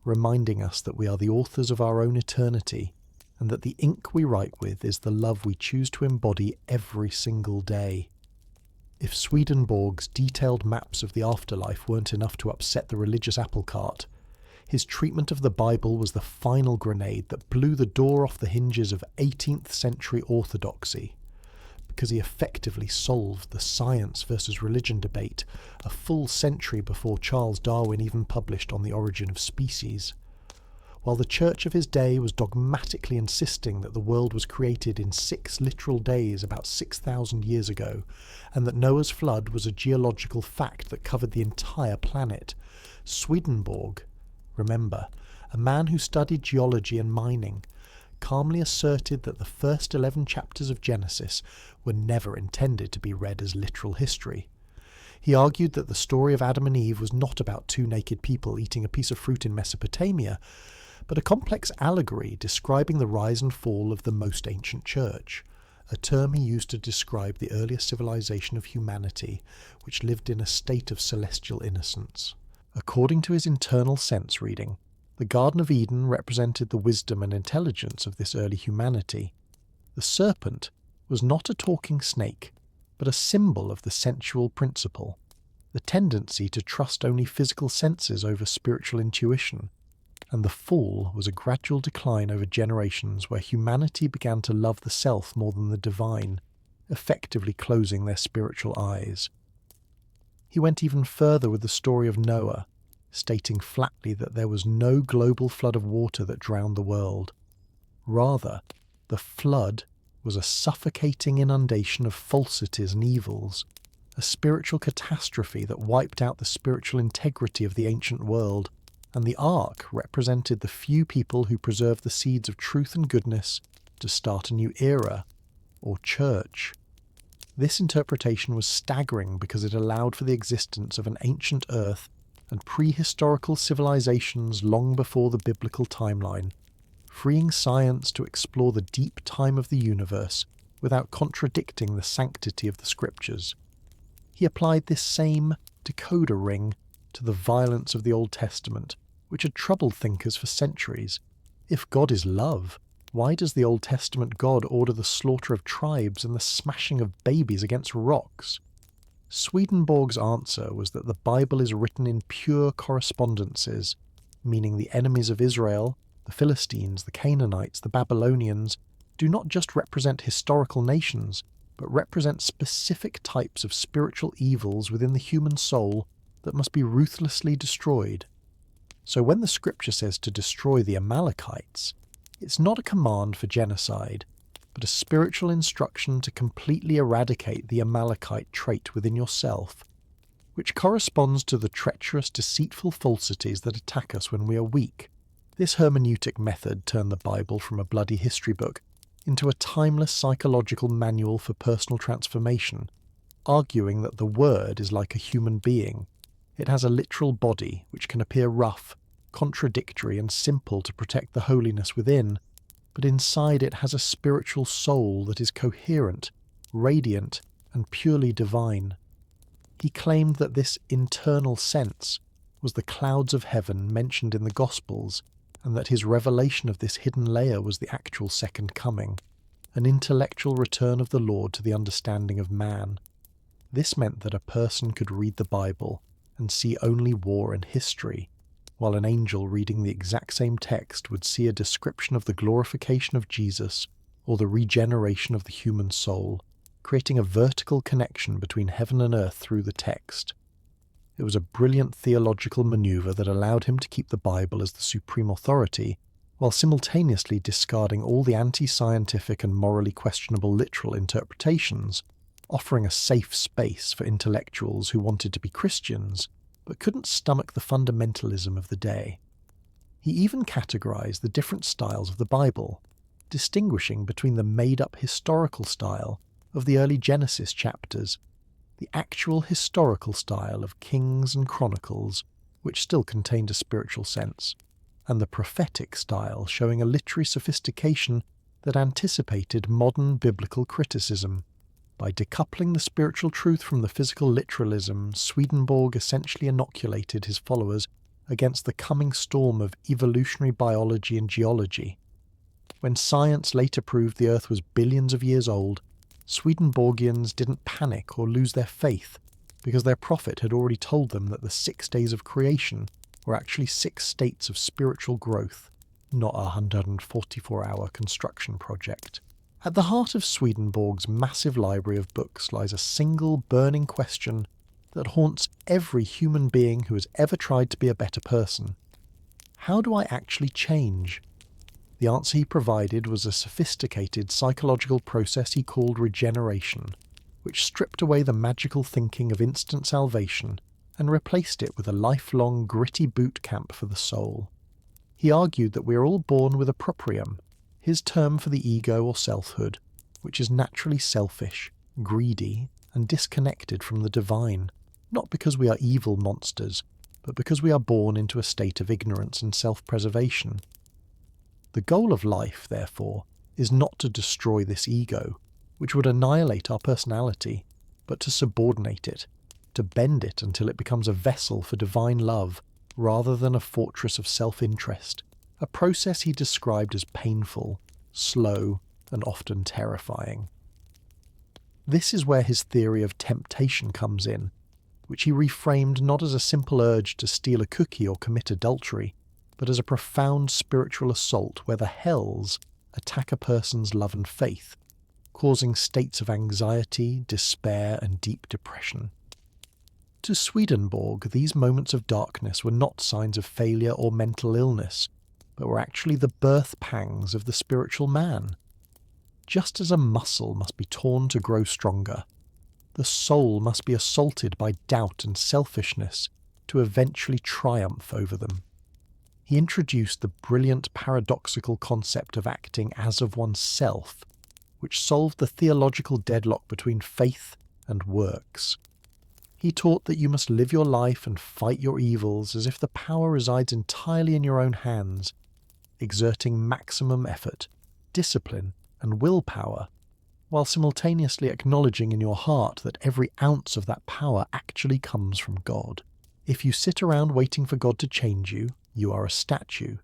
reminding us that we are the authors of our own eternity, and that the ink we write with is the love we choose to embody every single day. If Swedenborg's detailed maps of the afterlife weren't enough to upset the religious apple cart, his treatment of the Bible was the final grenade that blew the door off the hinges of 18th century orthodoxy, because he effectively solved the science versus religion debate a full century before Charles Darwin even published On the Origin of Species. While the church of his day was dogmatically insisting that the world was created in 6 literal days about 6,000 years ago, and that Noah's flood was a geological fact that covered the entire planet, Swedenborg, remember, a man who studied geology and mining, calmly asserted that the first 11 chapters of Genesis were never intended to be read as literal history. He argued that the story of Adam and Eve was not about 2 naked people eating a piece of fruit in Mesopotamia, but a complex allegory describing the rise and fall of the most ancient church, a term he used to describe the earliest civilization of humanity, which lived in a state of celestial innocence. According to his internal sense reading, the Garden of Eden represented the wisdom and intelligence of this early humanity. The serpent was not a talking snake, but a symbol of the sensual principle, the tendency to trust only physical senses over spiritual intuition, and the fall was a gradual decline over generations where humanity began to love the self more than the divine, effectively closing their spiritual eyes. He went even further with the story of Noah, stating flatly that there was no global flood of water that drowned the world. Rather, the flood was a suffocating inundation of falsities and evils, a spiritual catastrophe that wiped out the spiritual integrity of the ancient world, and the ark represented the few people who preserved the seeds of truth and goodness to start a new era, or church. This interpretation was staggering because it allowed for the existence of an ancient earth and prehistorical civilizations long before the biblical timeline, freeing science to explore the deep time of the universe without contradicting the sanctity of the scriptures. He applied this same decoder ring to the violence of the Old Testament, which had troubled thinkers for centuries. If God is love, why does the Old Testament God order the slaughter of tribes and the smashing of babies against rocks? Swedenborg's answer was that the Bible is written in pure correspondences, meaning the enemies of Israel, the Philistines, the Canaanites, the Babylonians, do not just represent historical nations, but represent specific types of spiritual evils within the human soul that must be ruthlessly destroyed. So when the scripture says to destroy the Amalekites, it's not a command for genocide, but a spiritual instruction to completely eradicate the Amalekite trait within yourself, which corresponds to the treacherous, deceitful falsities that attack us when we are weak. This hermeneutic method turned the Bible from a bloody history book into a timeless psychological manual for personal transformation, arguing that the Word is like a human being. It has a literal body which can appear rough, contradictory and simple to protect the holiness within, but inside it has a spiritual soul that is coherent, radiant, and purely divine. He claimed that this internal sense was the clouds of heaven mentioned in the Gospels, and that his revelation of this hidden layer was the actual second coming, an intellectual return of the Lord to the understanding of man. This meant that a person could read the Bible and see only war and history, while an angel reading the exact same text would see a description of the glorification of Jesus or the regeneration of the human soul, creating a vertical connection between heaven and earth through the text. It was a brilliant theological maneuver that allowed him to keep the Bible as the supreme authority, while simultaneously discarding all the anti-scientific and morally questionable literal interpretations, offering a safe space for intellectuals who wanted to be Christians, but couldn't stomach the fundamentalism of the day. He even categorized the different styles of the Bible, distinguishing between the made-up historical style of the early Genesis chapters, the actual historical style of Kings and Chronicles, which still contained a spiritual sense, and the prophetic style showing a literary sophistication that anticipated modern biblical criticism. By decoupling the spiritual truth from the physical literalism, Swedenborg essentially inoculated his followers against the coming storm of evolutionary biology and geology. When science later proved the Earth was billions of years old, Swedenborgians didn't panic or lose their faith, because their prophet had already told them that the 6 days of creation were actually 6 states of spiritual growth, not a 144-hour construction project. At the heart of Swedenborg's massive library of books lies a single burning question that haunts every human being who has ever tried to be a better person. How do I actually change? The answer he provided was a sophisticated psychological process he called regeneration, which stripped away the magical thinking of instant salvation and replaced it with a lifelong gritty boot camp for the soul. He argued that we are all born with a proprium, his term for the ego or selfhood, which is naturally selfish, greedy, and disconnected from the divine, not because we are evil monsters, but because we are born into a state of ignorance and self-preservation. The goal of life, therefore, is not to destroy this ego, which would annihilate our personality, but to subordinate it, to bend it until it becomes a vessel for divine love rather than a fortress of self-interest, a process he described as painful, slow, and often terrifying. This is where his theory of temptation comes in, which he reframed not as a simple urge to steal a cookie or commit adultery, but as a profound spiritual assault where the hells attack a person's love and faith, causing states of anxiety, despair, and deep depression. To Swedenborg, these moments of darkness were not signs of failure or mental illness, but were actually the birth pangs of the spiritual man. Just as a muscle must be torn to grow stronger, the soul must be assaulted by doubt and selfishness to eventually triumph over them. He introduced the brilliant paradoxical concept of acting as of oneself, which solved the theological deadlock between faith and works. He taught that you must live your life and fight your evils as if the power resides entirely in your own hands, exerting maximum effort, discipline, and willpower, while simultaneously acknowledging in your heart that every ounce of that power actually comes from God. If you sit around waiting for God to change you, you are a statue.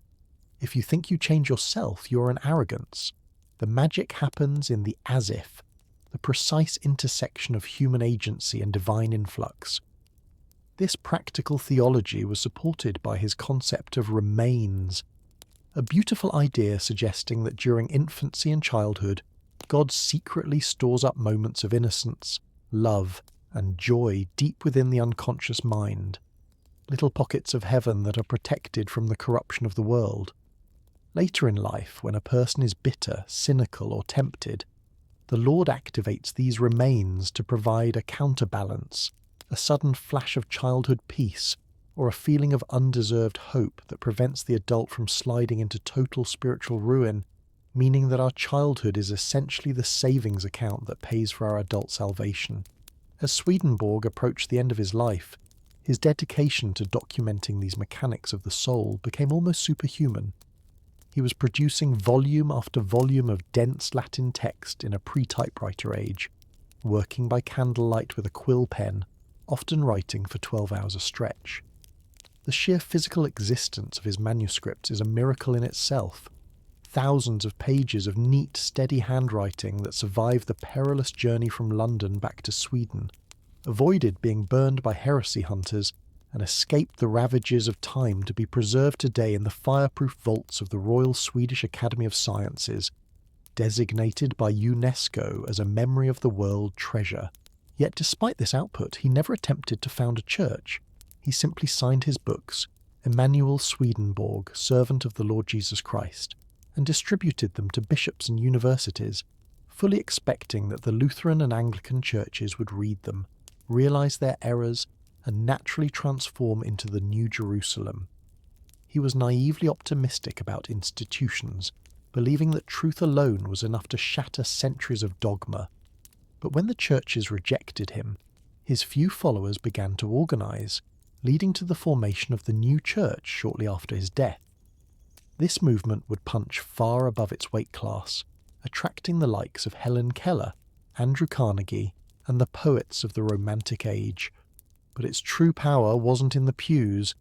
If you think you change yourself, you are an arrogance. The magic happens in the as if, the precise intersection of human agency and divine influx. This practical theology was supported by his concept of remains, a beautiful idea suggesting that during infancy and childhood, God secretly stores up moments of innocence, love, and joy deep within the unconscious mind, little pockets of heaven that are protected from the corruption of the world. Later in life, when a person is bitter, cynical, or tempted, the Lord activates these remains to provide a counterbalance, a sudden flash of childhood peace, or a feeling of undeserved hope that prevents the adult from sliding into total spiritual ruin, meaning that our childhood is essentially the savings account that pays for our adult salvation. As Swedenborg approached the end of his life, his dedication to documenting these mechanics of the soul became almost superhuman. He was producing volume after volume of dense Latin text in a pre-typewriter age, working by candlelight with a quill pen, often writing for 12 hours a stretch. The sheer physical existence of his manuscripts is a miracle in itself. Thousands of pages of neat, steady handwriting that survived the perilous journey from London back to Sweden, avoided being burned by heresy hunters, and escaped the ravages of time to be preserved today in the fireproof vaults of the Royal Swedish Academy of Sciences, designated by UNESCO as a Memory of the World treasure. Yet despite this output, he never attempted to found a church. He simply signed his books, Emmanuel Swedenborg, Servant of the Lord Jesus Christ, and distributed them to bishops and universities, fully expecting that the Lutheran and Anglican churches would read them, realize their errors, and naturally transform into the New Jerusalem. He was naively optimistic about institutions, believing that truth alone was enough to shatter centuries of dogma. But when the churches rejected him, his few followers began to organize, leading to the formation of the new church shortly after his death. This movement would punch far above its weight class, attracting the likes of Helen Keller, Andrew Carnegie, and the poets of the Romantic Age. But its true power wasn't in the pews,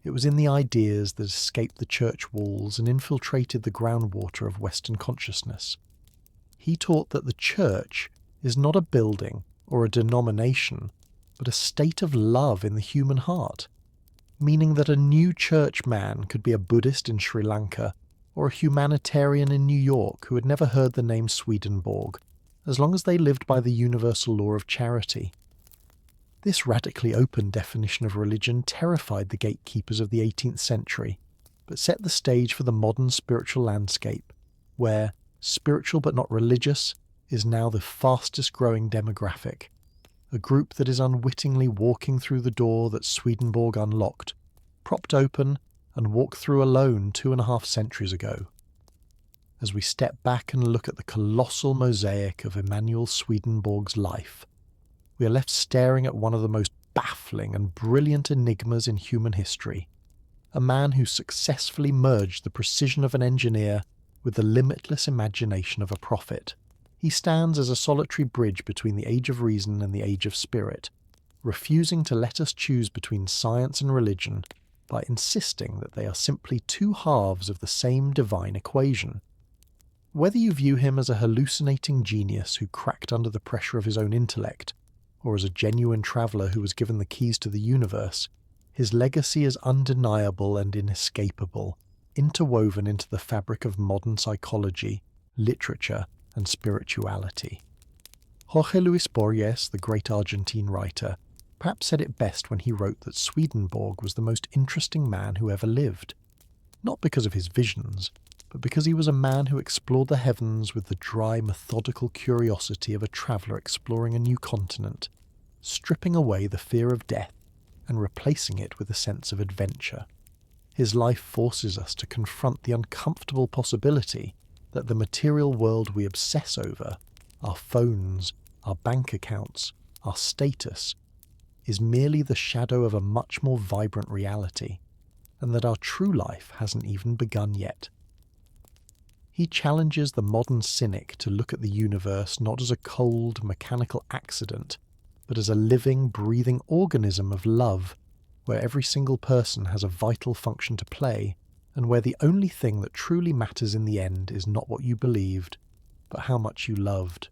it was in the ideas that escaped the church walls and infiltrated the groundwater of Western consciousness. He taught that the church is not a building or a denomination, but a state of love in the human heart, meaning that a new church man could be a Buddhist in Sri Lanka or a humanitarian in New York who had never heard the name Swedenborg, as long as they lived by the universal law of charity. This radically open definition of religion terrified the gatekeepers of the 18th century, but set the stage for the modern spiritual landscape, where spiritual but not religious is now the fastest growing demographic, a group that is unwittingly walking through the door that Swedenborg unlocked, propped open, and walked through alone 2.5 centuries ago. As we step back and look at the colossal mosaic of Emmanuel Swedenborg's life, we are left staring at one of the most baffling and brilliant enigmas in human history, a man who successfully merged the precision of an engineer with the limitless imagination of a prophet. He stands as a solitary bridge between the age of reason and the age of spirit, refusing to let us choose between science and religion by insisting that they are simply two halves of the same divine equation. Whether you view him as a hallucinating genius who cracked under the pressure of his own intellect, or as a genuine traveller who was given the keys to the universe, his legacy is undeniable and inescapable, interwoven into the fabric of modern psychology, literature, and spirituality. Jorge Luis Borges, the great Argentine writer, perhaps said it best when he wrote that Swedenborg was the most interesting man who ever lived, not because of his visions, but because he was a man who explored the heavens with the dry, methodical curiosity of a traveller exploring a new continent, stripping away the fear of death and replacing it with a sense of adventure. His life forces us to confront the uncomfortable possibility that the material world we obsess over, our phones, our bank accounts, our status, is merely the shadow of a much more vibrant reality, and that our true life hasn't even begun yet. He challenges the modern cynic to look at the universe not as a cold, mechanical accident, but as a living, breathing organism of love, where every single person has a vital function to play, and where the only thing that truly matters in the end is not what you believed, but how much you loved.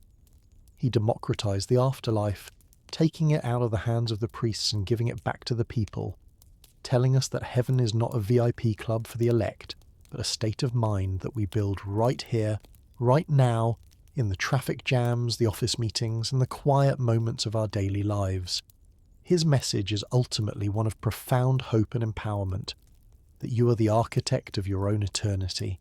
He democratized the afterlife, taking it out of the hands of the priests and giving it back to the people, telling us that heaven is not a VIP club for the elect, but a state of mind that we build right here, right now, in the traffic jams, the office meetings, and the quiet moments of our daily lives. His message is ultimately one of profound hope and empowerment, that you are the architect of your own eternity,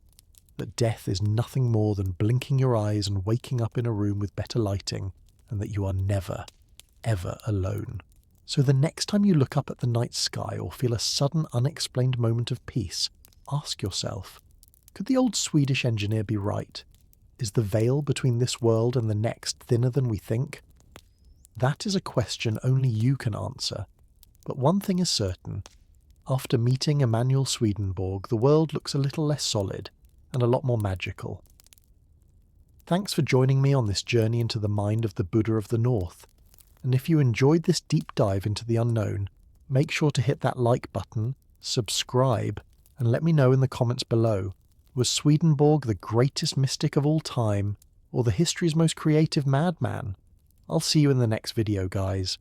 that death is nothing more than blinking your eyes and waking up in a room with better lighting, and that you are never, ever alone. So the next time you look up at the night sky or feel a sudden unexplained moment of peace, ask yourself, could the old Swedish engineer be right? Is the veil between this world and the next thinner than we think? That is a question only you can answer. But one thing is certain. After meeting Emmanuel Swedenborg, the world looks a little less solid and a lot more magical. Thanks for joining me on this journey into the mind of the Buddha of the North. And if you enjoyed this deep dive into the unknown, make sure to hit that like button, subscribe, and let me know in the comments below. Was Swedenborg the greatest mystic of all time, or the history's most creative madman? I'll see you in the next video, guys.